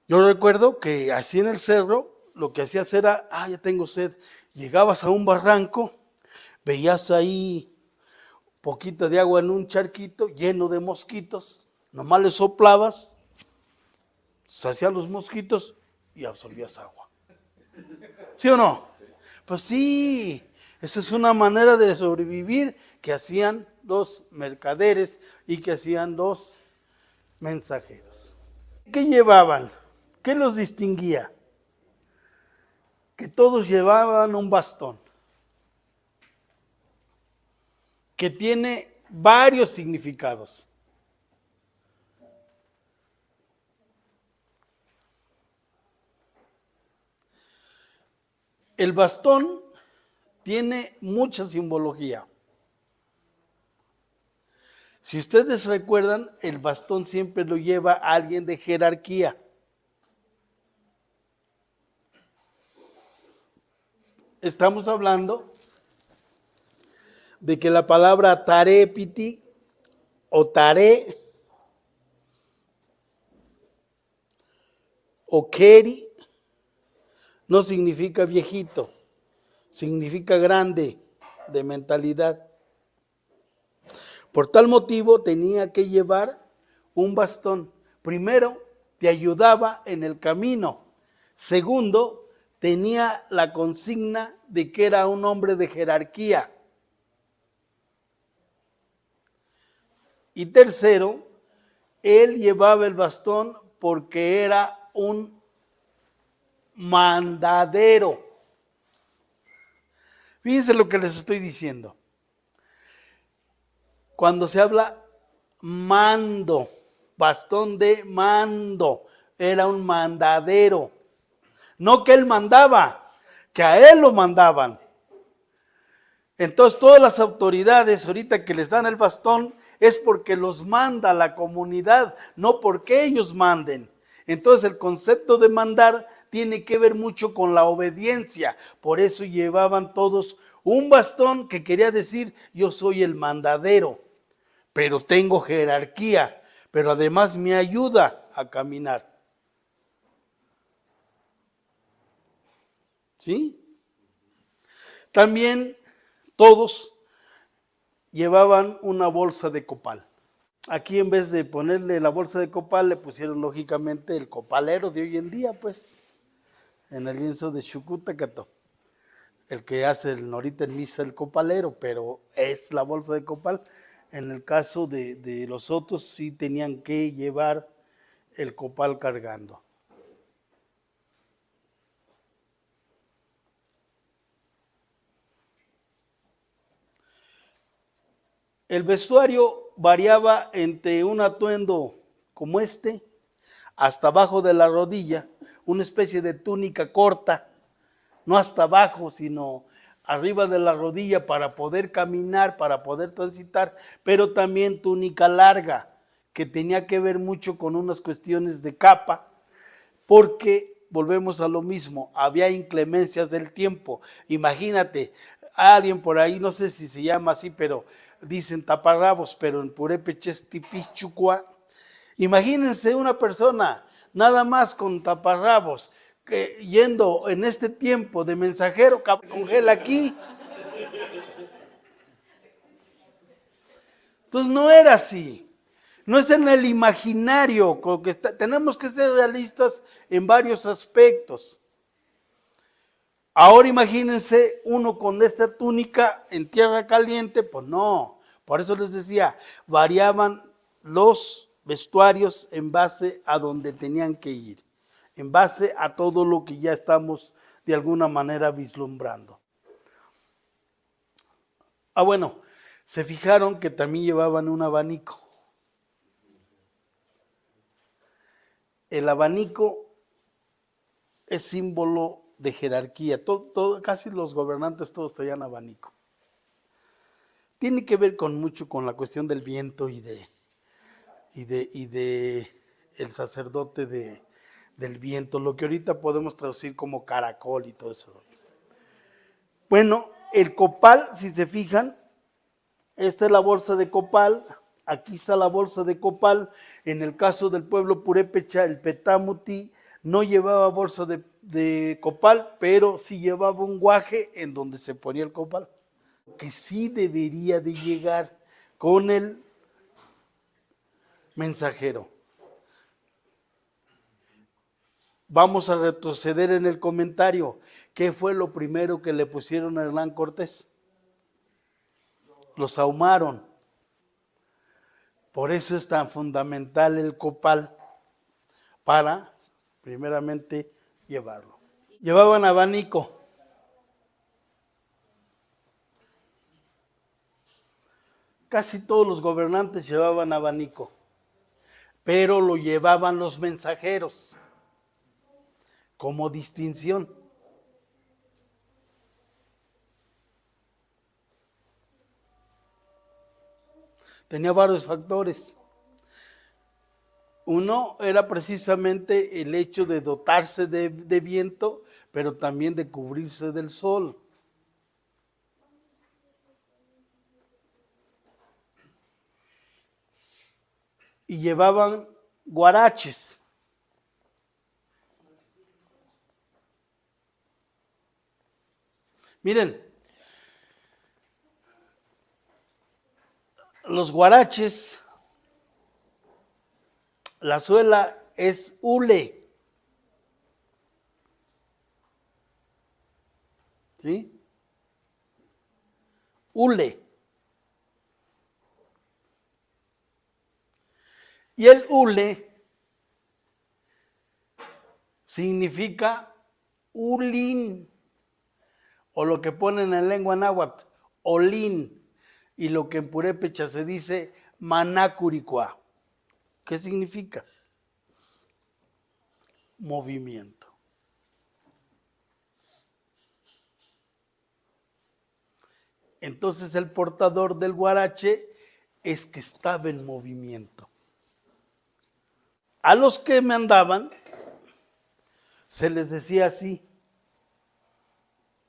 [SPEAKER 1] Yo recuerdo que así en el cerro lo que hacías era, ya tengo sed, llegabas a un barranco, veías ahí poquito de agua en un charquito lleno de mosquitos, nomás le soplabas, se hacían los mosquitos y absorbías agua. ¿Sí o no? Pues sí, esa es una manera de sobrevivir que hacían los mercaderes y que hacían los mensajeros. ¿Qué llevaban? ¿Qué los distinguía? Que todos llevaban un bastón, que tiene varios significados. El bastón tiene mucha simbología. Si ustedes recuerdan, el bastón siempre lo lleva alguien de jerarquía. Estamos hablando de que la palabra tarépiti o taré o keri no significa viejito, significa grande de mentalidad. Por tal motivo tenía que llevar un bastón. Primero, te ayudaba en el camino. Segundo, tenía la consigna de que era un hombre de jerarquía. Y tercero, él llevaba el bastón porque era un mandadero. Fíjense lo que les estoy diciendo. Cuando se habla mando, bastón de mando, era un mandadero. No que él mandaba, que a él lo mandaban. Entonces todas las autoridades ahorita que les dan el bastón es porque los manda la comunidad, no porque ellos manden. Entonces el concepto de mandar tiene que ver mucho con la obediencia. Por eso llevaban todos un bastón que quería decir yo soy el mandadero, pero tengo jerarquía, pero además me ayuda a caminar. ¿Sí? También todos llevaban una bolsa de copal. Aquí en vez de ponerle la bolsa de copal le pusieron lógicamente el copalero de hoy en día, pues, en el lienzo de Xucutacato. El que hace ahorita en misa el copalero, pero es la bolsa de copal. En el caso de los otros sí tenían que llevar el copal cargando. El vestuario variaba entre un atuendo como este, hasta abajo de la rodilla, una especie de túnica corta, no hasta abajo, sino arriba de la rodilla para poder caminar, para poder transitar, pero también túnica larga, que tenía que ver mucho con unas cuestiones de capa, porque volvemos a lo mismo, había inclemencias del tiempo. Imagínate, alguien por ahí, no sé si se llama así, pero dicen taparrabos, pero en purépecha es tipichucua. Imagínense una persona nada más con taparrabos, yendo en este tiempo de mensajero, congela aquí. Entonces no era así. No es en el imaginario, tenemos que ser realistas en varios aspectos. Ahora imagínense uno con esta túnica en tierra caliente, pues no. Por eso les decía, variaban los vestuarios en base a donde tenían que ir, en base a todo lo que ya estamos de alguna manera vislumbrando. Bueno, se fijaron que también llevaban un abanico. El abanico es símbolo de jerarquía. Casi los gobernantes todos traían abanico. Tiene que ver mucho con la cuestión del viento y de el sacerdote del viento, lo que ahorita podemos traducir como caracol y todo eso. Bueno, el copal, si se fijan, esta es la bolsa de copal. Aquí está la bolsa de copal. En el caso del pueblo purépecha, el Petamuti no llevaba bolsa de copal, pero sí llevaba un guaje en donde se ponía el copal, que sí debería de llegar con el mensajero. Vamos a retroceder en el comentario. ¿Qué fue lo primero que le pusieron a Hernán Cortés? Los ahumaron. Por eso es tan fundamental el copal para, primeramente, llevarlo. Llevaban abanico. Casi todos los gobernantes llevaban abanico, pero lo llevaban los mensajeros como distinción. Tenía varios factores. Uno era precisamente el hecho de dotarse de viento, pero también de cubrirse del sol. Y llevaban guaraches. Miren, los guaraches, la suela es hule. ¿Sí? Hule. Y el hule significa ulín, o lo que ponen en lengua náhuatl, olín, y lo que en purépecha se dice manacuricua. ¿Qué significa? Movimiento. Entonces el portador del guarache es que estaba en movimiento. A los que mandaban se les decía así.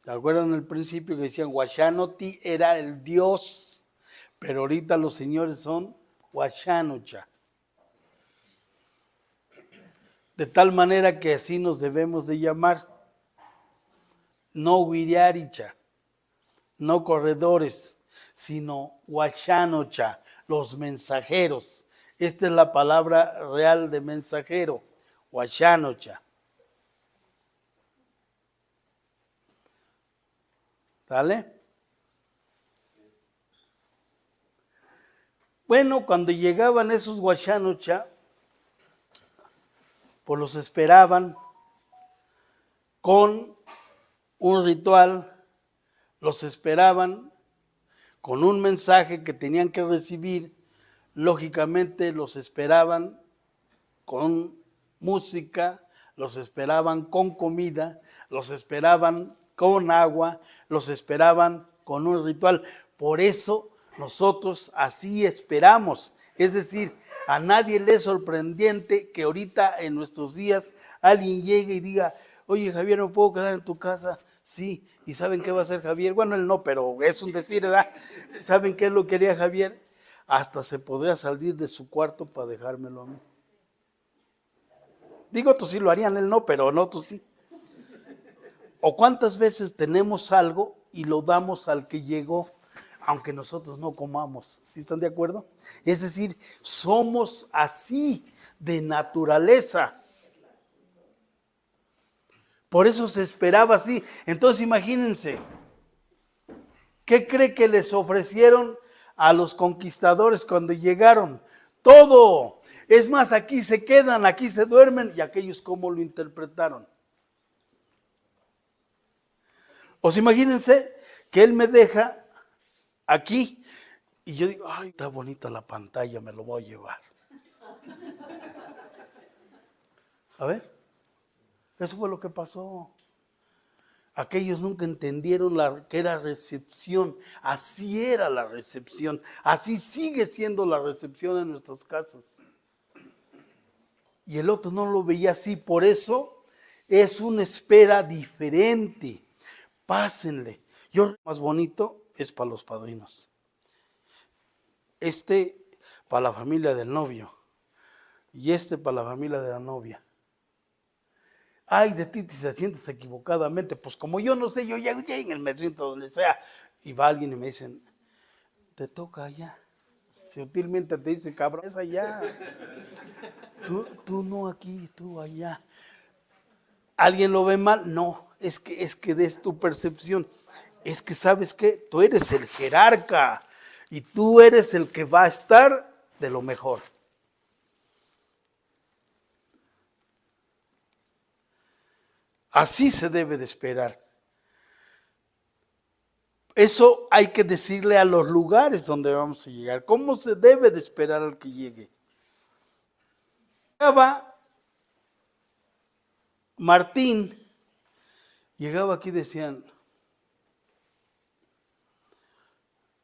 [SPEAKER 1] ¿Se acuerdan al principio que decían Huachanoti era el dios? Pero ahorita los señores son Huachanocha. De tal manera que así nos debemos de llamar. No Huiriaricha, no corredores, sino Huachanocha, los mensajeros. Esta es la palabra real de mensajero, Huachanocha. ¿Sale? Bueno, cuando llegaban esos Huachanocha, pues los esperaban con un ritual, los esperaban con un mensaje que tenían que recibir, lógicamente los esperaban con música, los esperaban con comida, los esperaban con agua, los esperaban con un ritual. Por eso nosotros así esperamos. Es decir, a nadie le es sorprendente que ahorita en nuestros días alguien llegue y diga, oye Javier, ¿no puedo quedar en tu casa? Sí, ¿y saben qué va a hacer Javier? Bueno, él no, pero es un decir, ¿verdad? ¿Saben qué es lo que haría Javier? Hasta se podría salir de su cuarto para dejármelo a mí. Digo, tú sí lo harían, él no, pero no, tú sí. ¿O cuántas veces tenemos algo y lo damos al que llegó, aunque nosotros no comamos? ¿Sí están de acuerdo? Es decir, somos así de naturaleza. Por eso se esperaba así. Entonces imagínense, ¿qué cree que les ofrecieron a los conquistadores cuando llegaron? Todo. Es más, aquí se quedan, aquí se duermen. ¿Y aquellos cómo lo interpretaron? O sea, imagínense que él me deja aquí y yo digo, ay, está bonita la pantalla, me lo voy a llevar. A ver, eso fue lo que pasó. Aquellos nunca entendieron que era recepción. Así era la recepción. Así sigue siendo la recepción en nuestras casas. Y el otro no lo veía así. Por eso es una espera diferente. Pásenle. Yo, más bonito es para los padrinos. Para la familia del novio. Y para la familia de la novia. Ay, de ti si te sientes equivocadamente. Pues como yo no sé, yo ya en el me siento donde sea. Y va alguien y me dicen, te toca allá. Sutilmente te dice, cabrón, es allá. Tú no aquí, tú allá. ¿Alguien lo ve mal? No, es que des tu percepción. Es que sabes qué, tú eres el jerarca y tú eres el que va a estar de lo mejor. Así se debe de esperar. Eso hay que decirle a los lugares donde vamos a llegar. ¿Cómo se debe de esperar al que llegue? Llegaba Martín, llegaba aquí y decían,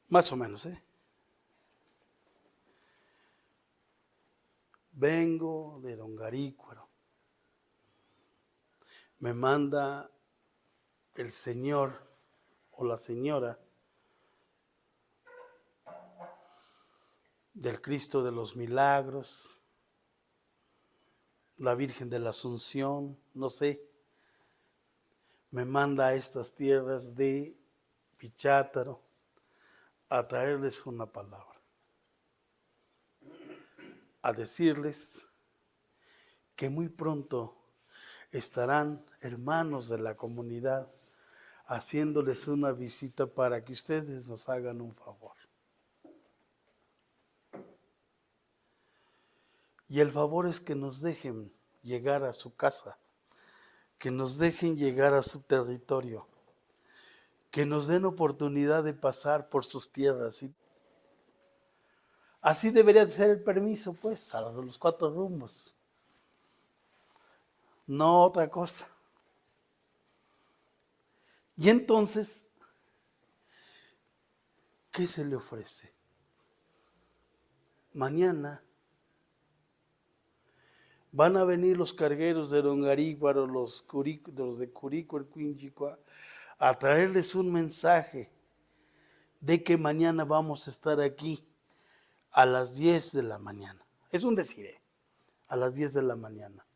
[SPEAKER 1] más o menos, vengo de Don Garícuaro. Me manda el señor o la señora del Cristo de los Milagros, la Virgen de la Asunción, no sé, me manda a estas tierras de Pichátaro a traerles una palabra, a decirles que muy pronto estarán hermanos de la comunidad haciéndoles una visita para que ustedes nos hagan un favor. Y el favor es que nos dejen llegar a su casa, que nos dejen llegar a su territorio, que nos den oportunidad de pasar por sus tierras. Así debería de ser el permiso, pues, a los 4 rumbos. No otra cosa. Y entonces, ¿qué se le ofrece? Mañana van a venir los cargueros de Don Garícuaro, los de Curico, a traerles un mensaje de que mañana vamos a estar aquí a las 10 de la mañana. Es un decir, a las 10 de la mañana.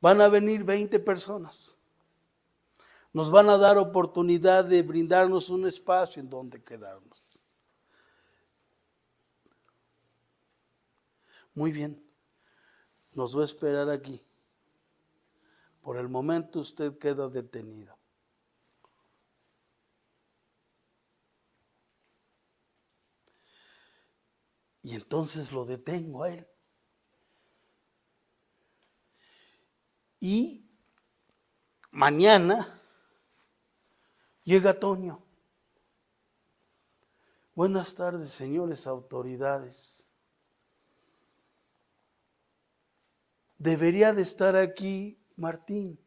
[SPEAKER 1] Van a venir 20 personas. Nos van a dar oportunidad de brindarnos un espacio en donde quedarnos. Muy bien, nos va a esperar aquí. Por el momento usted queda detenido. Y entonces lo detengo a él. Y mañana llega Toño. Buenas tardes, señores autoridades. Debería de estar aquí Martín.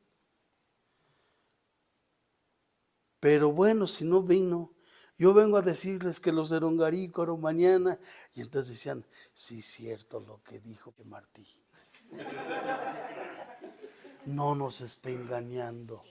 [SPEAKER 1] Pero bueno, si no vino, yo vengo a decirles que los de Rongarícuaro mañana. Y entonces decían, sí, cierto lo que dijo Martín. No nos esté engañando.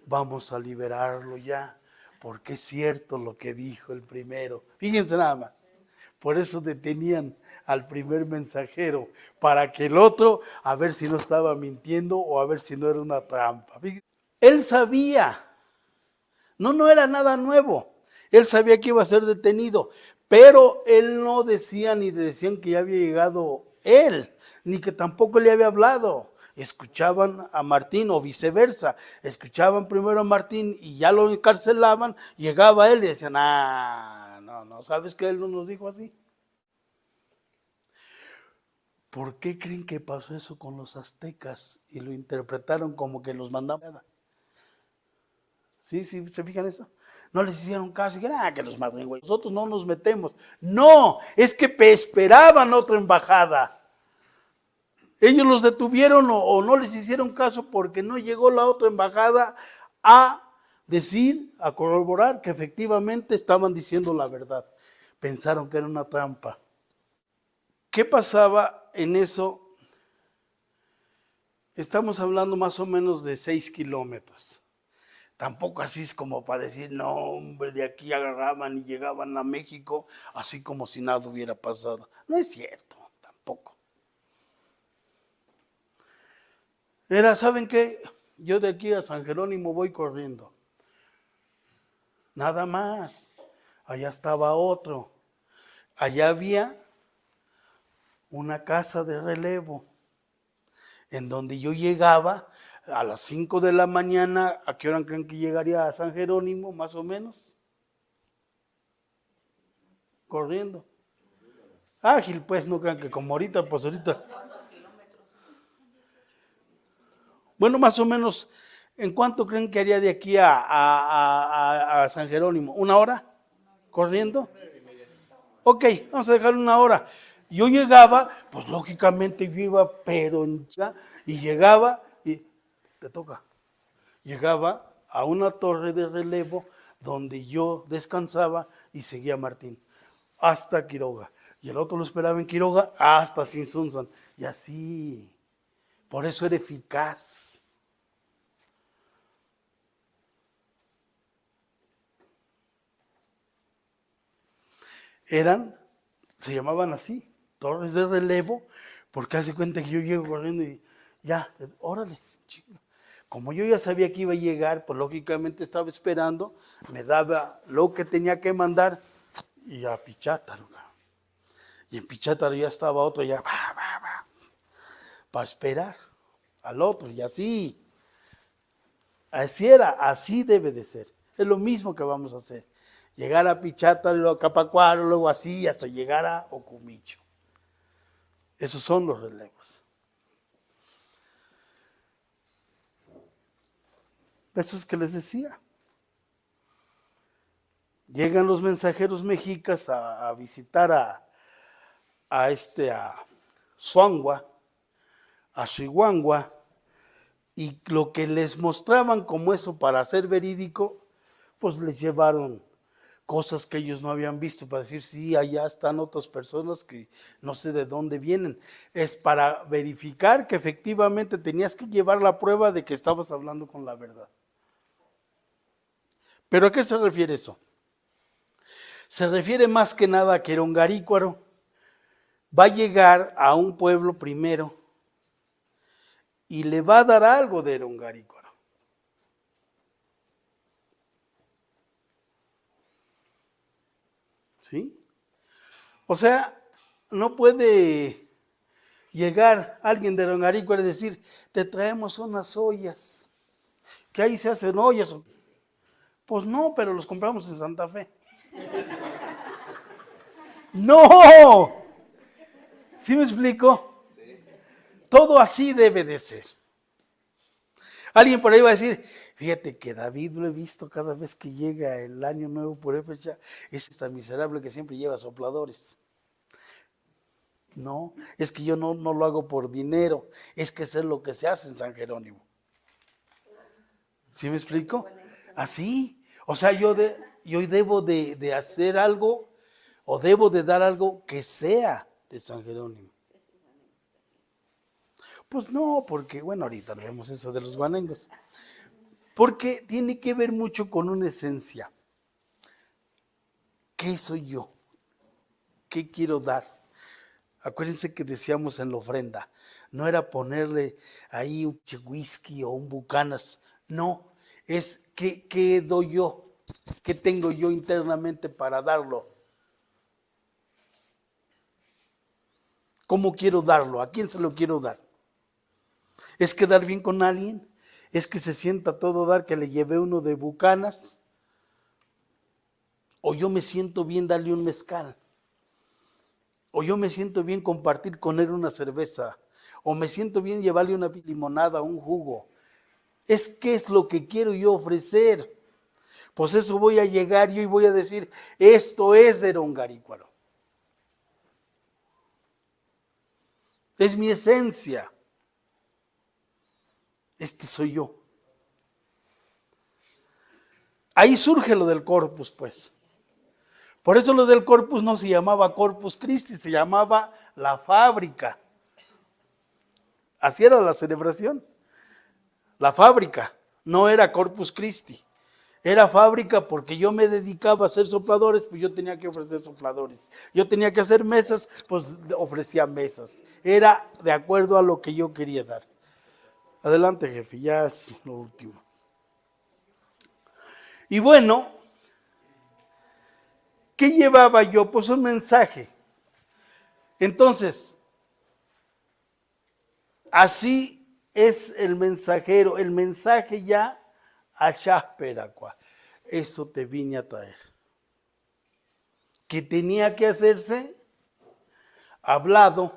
[SPEAKER 1] Vamos a liberarlo ya, porque es cierto lo que dijo el primero. Fíjense nada más. Por eso detenían al primer mensajero, para que el otro, a ver si no estaba mintiendo o a ver si no era una trampa. Él sabía, no era nada nuevo. Él sabía que iba a ser detenido, pero él no decía ni decían que ya había llegado él, ni que tampoco le había hablado. Escuchaban a Martín o viceversa. Escuchaban primero a Martín y ya lo encarcelaban, llegaba él y decían, no, ¿sabes que él no nos dijo así? ¿Por qué creen que pasó eso con los aztecas y lo interpretaron como que los mandaban? ¿Sí, se fijan eso? No les hicieron caso, dijeron, que los maten, güey. Nosotros no nos metemos. No, es que esperaban otra embajada. Ellos los detuvieron o no les hicieron caso porque no llegó la otra embajada a decir, a corroborar que efectivamente estaban diciendo la verdad. Pensaron que era una trampa. ¿Qué pasaba en eso? Estamos hablando más o menos de 6 kilómetros. Tampoco así es como para decir, no, hombre, de aquí agarraban y llegaban a México así como si nada hubiera pasado. No es cierto, tampoco. Era, ¿saben qué? Yo de aquí a San Jerónimo voy corriendo. Nada más. Allá estaba otro. Allá había una casa de relevo en donde yo llegaba a las 5 de la mañana. ¿A qué hora creen que llegaría a San Jerónimo, más o menos? Corriendo. Ágil, pues, no crean que como ahorita, pues ahorita. Bueno, más o menos, ¿en cuánto creen que haría de aquí a San Jerónimo? ¿1 hora? ¿Corriendo? Ok, vamos a dejar 1 hora. Yo llegaba, pues lógicamente yo iba, pero y llegaba, y te toca. Llegaba a una torre de relevo donde yo descansaba y seguía Martín hasta Quiroga. Y el otro lo esperaba en Quiroga hasta Sinsunzan. Y así. Por eso era eficaz. Se llamaban así, torres de relevo, porque hace cuenta que yo llego corriendo y ya, órale, chinga. Como yo ya sabía que iba a llegar, pues lógicamente estaba esperando, me daba lo que tenía que mandar y a Pichátaro. Y en Pichátaro ya estaba otro ya, para esperar al otro y así. Así era, así debe de ser. Es lo mismo que vamos a hacer. Llegar a Pichátaro, luego a Capacuaro, luego así, hasta llegar a Ocumicho. Esos son los relevos. Eso es que les decía. Llegan los mensajeros mexicas a visitar a Suangua, a Chihuahua, y lo que les mostraban como eso para ser verídico, pues les llevaron cosas que ellos no habían visto, para decir, sí, allá están otras personas que no sé de dónde vienen. Es para verificar que efectivamente tenías que llevar la prueba de que estabas hablando con la verdad. ¿Pero a qué se refiere eso? Se refiere más que nada a que Rongarícuaro va a llegar a un pueblo primero y le va a dar algo de Rongarícuaro. ¿Sí? O sea, no puede llegar alguien de Rongarícuaro y decir, te traemos unas ollas, que ahí se hacen ollas. Pues no, pero los compramos en Santa Fe. ¡No! ¿Sí me explico? Todo así debe de ser. Alguien por ahí va a decir, fíjate que David lo he visto cada vez que llega el año nuevo por fecha, es tan miserable que siempre lleva sopladores. No, es que yo no lo hago por dinero, es que eso es lo que se hace en San Jerónimo. ¿Sí me explico? Así, O sea, yo debo de hacer algo o debo de dar algo que sea de San Jerónimo. Pues no, porque bueno, ahorita vemos eso de los guanengos. Porque tiene que ver mucho con una esencia. ¿Qué soy yo? ¿Qué quiero dar? Acuérdense que decíamos en la ofrenda, no era ponerle ahí un whisky o un Bucanas, no, es qué doy yo, qué tengo yo internamente para darlo, cómo quiero darlo, a quién se lo quiero dar. ¿Es quedar bien con alguien? ¿Es que se sienta todo dar que le llevé uno de Bucanas? ¿O yo me siento bien darle un mezcal? ¿O yo me siento bien compartir con él una cerveza? ¿O me siento bien llevarle una limonada, un jugo? ¿Qué es lo que quiero yo ofrecer? Pues eso voy a llegar yo y voy a decir, esto es de Rongarícuaro. Es mi esencia. Este soy yo. Ahí surge lo del Corpus, pues. Por eso lo del Corpus no se llamaba Corpus Christi, se llamaba la fábrica. Así era la celebración. La fábrica, no era Corpus Christi. Era fábrica porque yo me dedicaba a hacer sopladores, pues yo tenía que ofrecer sopladores. Yo tenía que hacer mesas, pues ofrecía mesas. Era de acuerdo a lo que yo quería dar. Adelante, jefe, ya es lo último. Y bueno, ¿qué llevaba yo? Pues un mensaje. Entonces, así es el mensajero, el mensaje ya a Shasperacua. Eso te vine a traer. Que tenía que hacerse hablado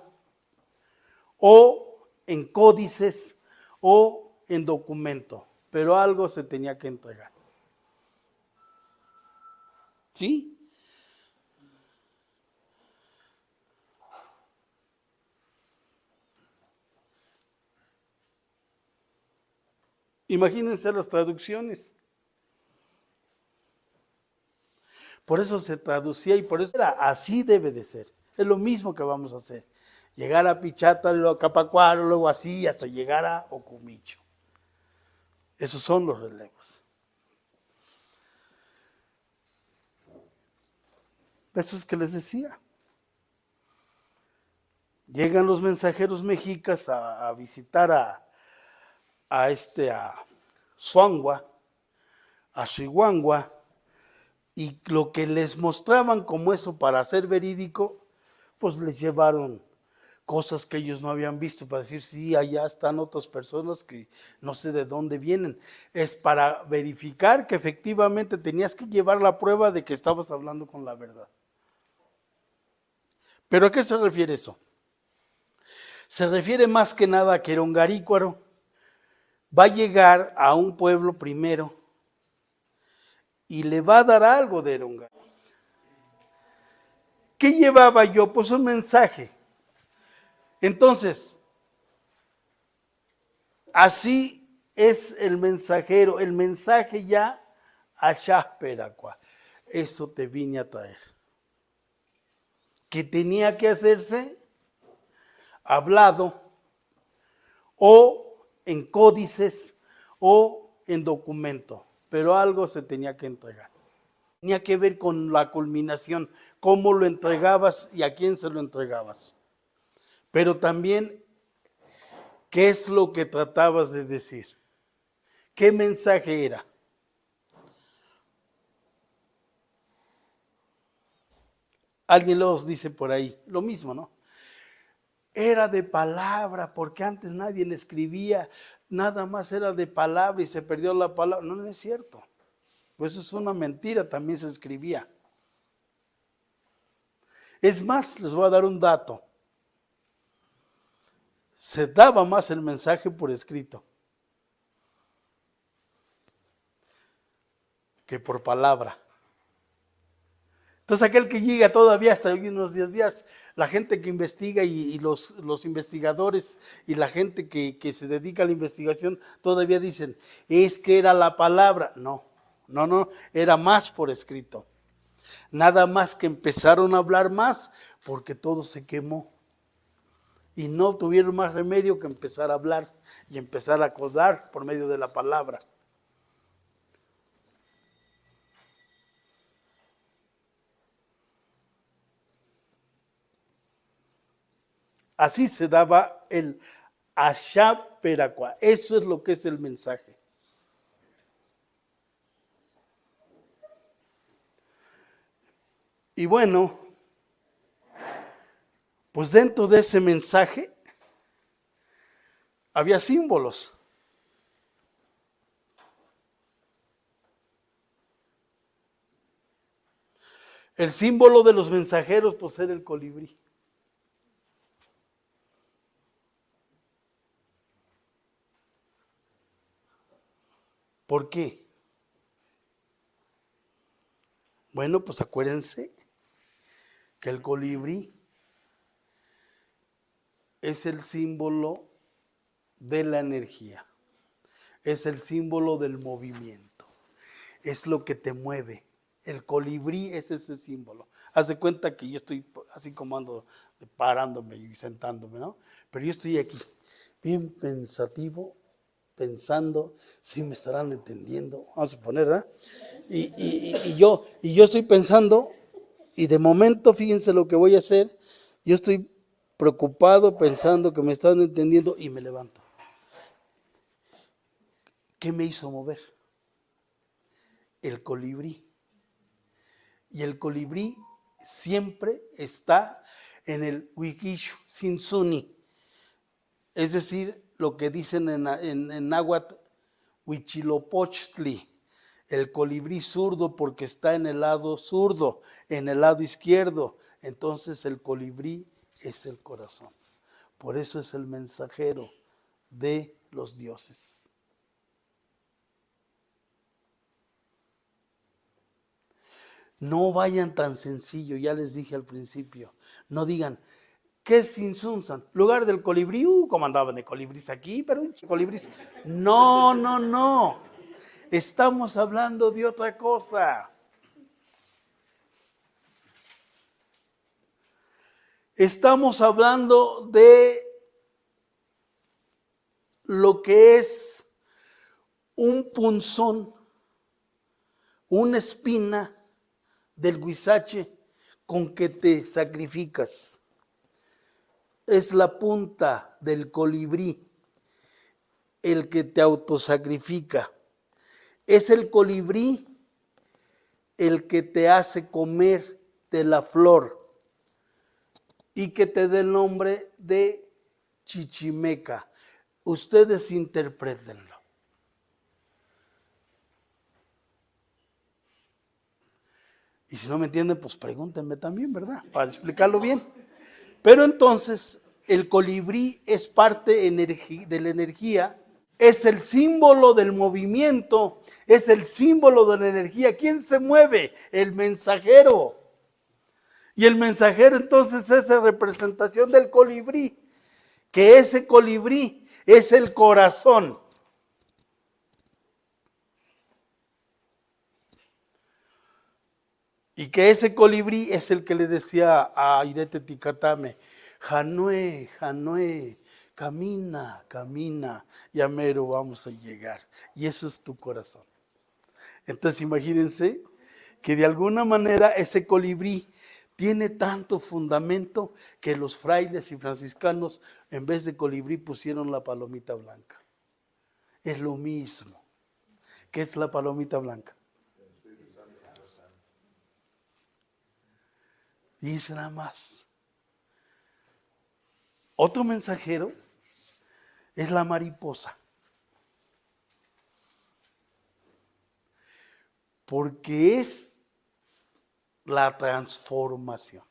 [SPEAKER 1] o en códices o en documento, pero algo se tenía que entregar. ¿Sí? Imagínense las traducciones. Por eso se traducía y por eso era así debe de ser. Es lo mismo que vamos a hacer. Llegar a Pichata, luego a Capacuaro, luego así hasta llegar a Ocumicho. Esos son los relevos. Eso es que les decía. Llegan los mensajeros mexicas a visitar a Suangua, a Chihuahua, y lo que les mostraban como eso para ser verídico, pues les llevaron cosas que ellos no habían visto para decir, sí, allá están otras personas que no sé de dónde vienen. Es para verificar que efectivamente tenías que llevar la prueba de que estabas hablando con la verdad. ¿Pero a qué se refiere eso? Se refiere más que nada a que Rongarícuaro va a llegar a un pueblo primero y le va a dar algo de Rongarícuaro. ¿Qué llevaba yo? Pues un mensaje. Entonces, así es el mensajero, el mensaje ya a Shasperacua. Eso te vine a traer. Que tenía que hacerse hablado o en códices o en documento, pero algo se tenía que entregar. Tenía que ver con la culminación, cómo lo entregabas y a quién se lo entregabas. Pero también, ¿qué es lo que tratabas de decir? ¿Qué mensaje era? Alguien los dice por ahí, lo mismo, ¿no? Era de palabra, porque antes nadie le escribía, nada más era de palabra y se perdió la palabra. No, no es cierto. Pues eso es una mentira, también se escribía. Es más, les voy a dar un dato. Se daba más el mensaje por escrito que por palabra. Entonces aquel que llega todavía hasta unos 10 días, la gente que investiga y los investigadores y la gente que se dedica a la investigación todavía dicen, es que era la palabra. No, No, era más por escrito. Nada más que empezaron a hablar más porque todo se quemó. Y no tuvieron más remedio que empezar a hablar y empezar a acordar por medio de la palabra. Así se daba el Ashá Peracua. Eso es lo que es el mensaje. Y bueno, pues dentro de ese mensaje había símbolos. El símbolo de los mensajeros, pues era el colibrí. ¿Por qué? Bueno, pues acuérdense que el colibrí es el símbolo de la energía, es el símbolo del movimiento, es lo que te mueve. El colibrí es ese símbolo. Haz de cuenta que yo estoy así como ando parándome y sentándome, ¿no? Pero yo estoy aquí, bien pensativo, pensando, si me estarán entendiendo, vamos a suponer, ¿verdad? Y yo estoy pensando, y de momento, fíjense lo que voy a hacer, yo estoy preocupado, pensando que me están entendiendo, y me levanto. ¿Qué me hizo mover? El colibrí. Y el colibrí siempre está en el Wikishu Sinsuni, es decir, lo que dicen en náhuatl, Huitzilopochtli, el colibrí zurdo, porque está en el lado zurdo, en el lado izquierdo. Entonces el colibrí es el corazón. Por eso es el mensajero de los dioses. No vayan tan sencillo, ya les dije al principio. No digan, ¿qué es Sinsunsan? Lugar del colibrí, como andaban de colibrís aquí, pero colibrís. No. Estamos hablando de otra cosa. Estamos hablando de lo que es un punzón, una espina del huizache con que te sacrificas. Es la punta del colibrí el que te autosacrifica. Es el colibrí el que te hace comer de la flor y que te dé el nombre de chichimeca. Ustedes interprétenlo. Y si no me entienden, pues pregúntenme también, ¿verdad? Para explicarlo bien. Pero entonces, el colibrí es parte de la energía, es el símbolo del movimiento, es el símbolo de la energía. ¿Quién se mueve? El mensajero. Y el mensajero entonces es la representación del colibrí, que ese colibrí es el corazón. Y que ese colibrí es el que le decía a Irete Ticatame, Janué, camina, ya mero vamos a llegar. Y eso es tu corazón. Entonces imagínense que de alguna manera ese colibrí tiene tanto fundamento que los frailes y franciscanos en vez de colibrí pusieron la palomita blanca. Es lo mismo. ¿Qué es la palomita blanca? Y dice nada más. Otro mensajero es la mariposa. Porque es la transformación.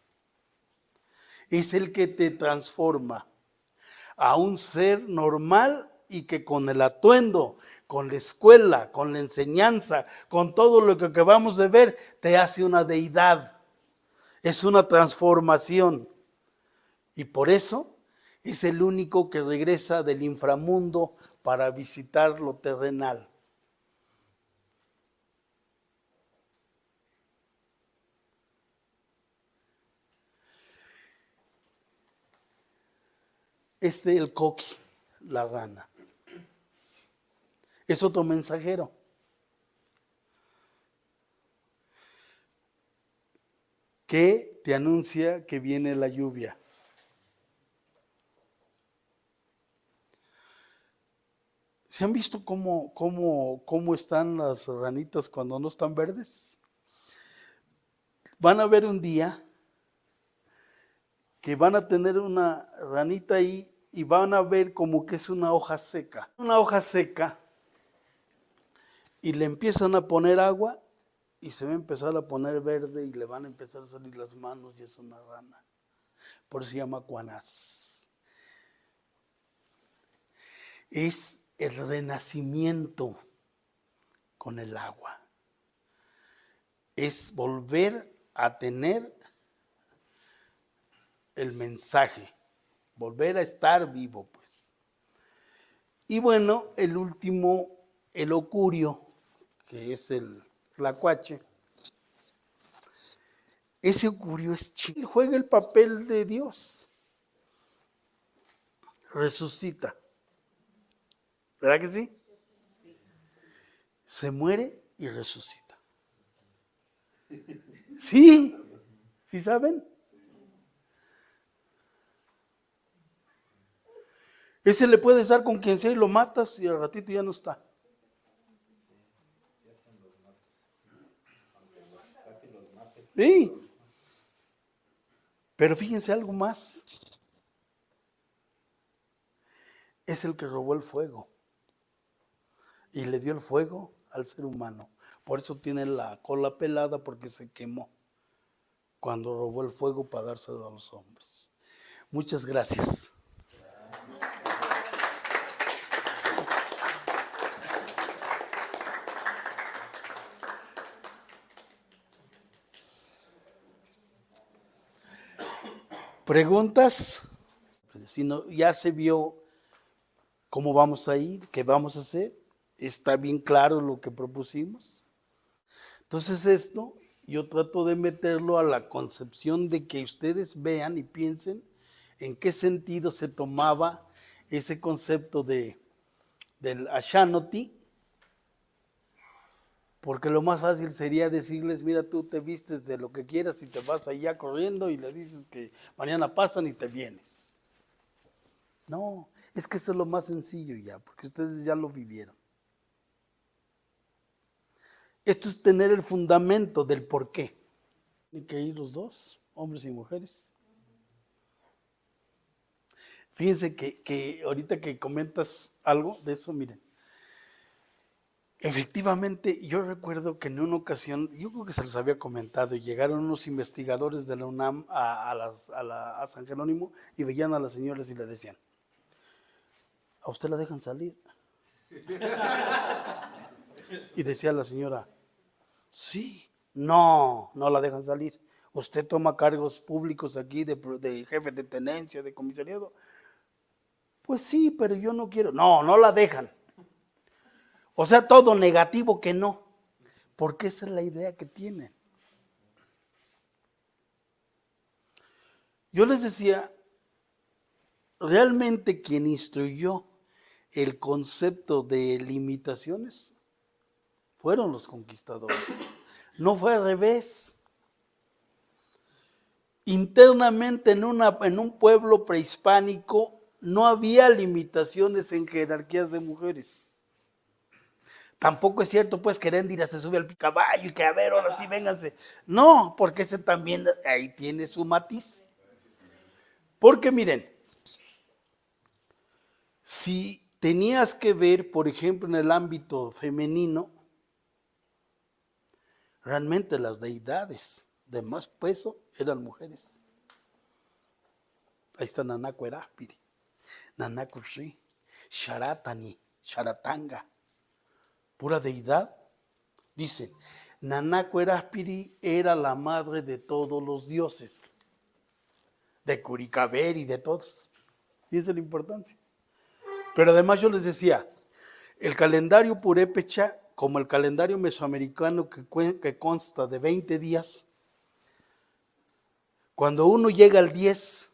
[SPEAKER 1] Es el que te transforma a un ser normal y que con el atuendo, con la escuela, con la enseñanza, con todo lo que acabamos de ver, te hace una deidad. Es una transformación. Y por eso es el único que regresa del inframundo para visitar lo terrenal. el coqui, la rana, es otro mensajero. Que te anuncia que viene la lluvia. ¿Se han visto cómo están las ranitas cuando no están verdes? Van a ver un día que van a tener una ranita ahí y van a ver como que es una hoja seca. Una hoja seca y le empiezan a poner agua y se va a empezar a poner verde y le van a empezar a salir las manos y es una rana. Por eso se llama cuanás. Es el renacimiento con el agua. Es volver a tener el mensaje, volver a estar vivo, pues. Y bueno, el último, el ocurio, que es el tlacuache. Ese ocurio es chido, juega el papel de Dios. Resucita. ¿Verdad que sí? Se muere y resucita. ¿Sí? ¿Sí saben? Ese le puedes dar con quien sea y lo matas y al ratito ya no está. Sí. Pero fíjense algo más. Es el que robó el fuego. Y le dio el fuego al ser humano. Por eso tiene la cola pelada, porque se quemó cuando robó el fuego para dárselo a los hombres. Muchas gracias. ¿Preguntas? Si no, ya se vio cómo vamos a ir, qué vamos a hacer. Está bien claro lo que propusimos. Entonces esto yo trato de meterlo a la concepción de que ustedes vean y piensen en qué sentido se tomaba ese concepto del Ashanoti, porque lo más fácil sería decirles, mira, tú te vistes de lo que quieras y te vas allá corriendo y le dices que mañana pasan y te vienes. No, es que eso es lo más sencillo ya, porque ustedes ya lo vivieron. Esto es tener el fundamento del por qué. Tienen que ir los dos, hombres y mujeres. Fíjense que ahorita que comentas algo de eso, miren. Efectivamente, yo recuerdo que en una ocasión, yo creo que se los había comentado, y llegaron unos investigadores de la UNAM a San Jerónimo y veían a las señoras y le decían, ¿a usted la dejan salir? Y decía la señora, sí, no la dejan salir. ¿Usted toma cargos públicos aquí de jefe de tenencia, de comisariado? Pues sí, pero yo no quiero. No la dejan. O sea, todo negativo que no. Porque esa es la idea que tienen. Yo les decía, realmente quien instruyó el concepto de limitaciones fueron los conquistadores. No fue al revés. Internamente en un pueblo prehispánico no había limitaciones en jerarquías de mujeres. Tampoco es cierto, pues, que Heréndira se sube al caballo y que a ver, ahora sí, vénganse. No, porque ese también ahí tiene su matiz. Porque miren, si tenías que ver, por ejemplo, en el ámbito femenino, realmente las deidades de más peso eran mujeres. Ahí está Nanaco Eraspiri, Nanaco Shri, Sharatani, Sharatanga, pura deidad. Dicen, Nanaco Eraspiri era la madre de todos los dioses, de Curicaber y de todos. Y esa es la importancia. Pero además yo les decía, el calendario purépecha, como el calendario mesoamericano que consta de 20 días, cuando uno llega al 10,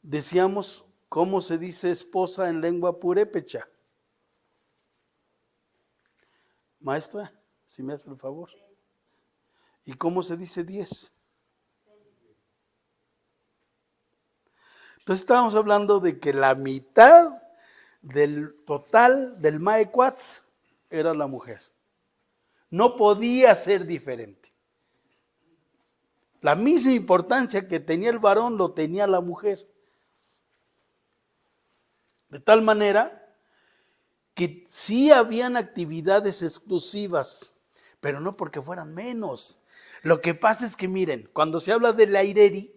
[SPEAKER 1] Decíamos, ¿cómo se dice esposa en lengua purépecha? Maestra, si me hace el favor. ¿Y cómo se dice 10? Entonces estábamos hablando de que la mitad del total del Maecuatz era la mujer. No podía ser diferente. La misma importancia que tenía el varón lo tenía la mujer. De tal manera que sí habían actividades exclusivas, pero no porque fueran menos. Lo que pasa es que miren, cuando se habla de la Ireri,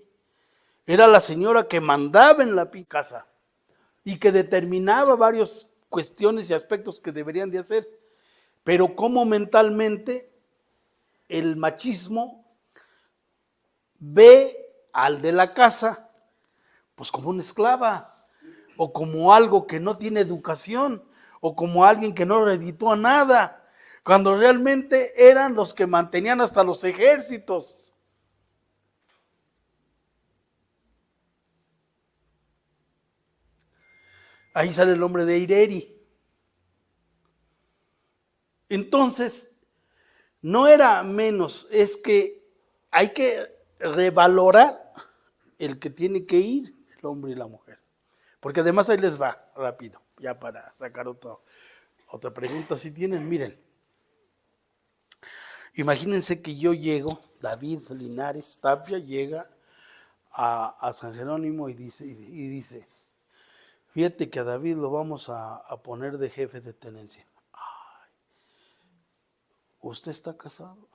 [SPEAKER 1] era la señora que mandaba en la casa y que determinaba varias cuestiones y aspectos que deberían de hacer. Pero como mentalmente el machismo ve al de la casa pues como una esclava, o como algo que no tiene educación, o como alguien que no reditúa nada, cuando realmente eran los que mantenían hasta los ejércitos. Ahí sale el nombre de Ireri. Entonces, no era menos, es que hay que revalorar el que tiene que ir, el hombre y la mujer. Porque además ahí les va, rápido, ya para sacar otra pregunta si tienen. Miren, imagínense que yo llego, David Linares Tapia llega a San Jerónimo y dice, fíjate que a David lo vamos a poner de jefe de tenencia. Ay, ¿usted está casado?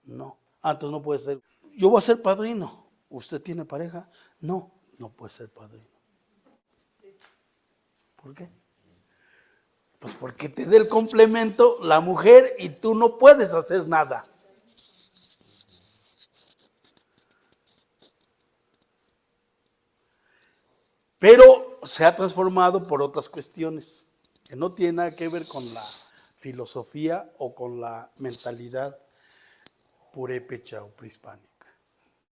[SPEAKER 1] No. Entonces no puede ser. Yo voy a ser padrino. ¿Usted tiene pareja? No, no puede ser padrino. ¿Por qué? Pues porque te dé el complemento la mujer y tú no puedes hacer nada. Pero se ha transformado por otras cuestiones que no tienen nada que ver con la filosofía o con la mentalidad purépecha o prehispánica.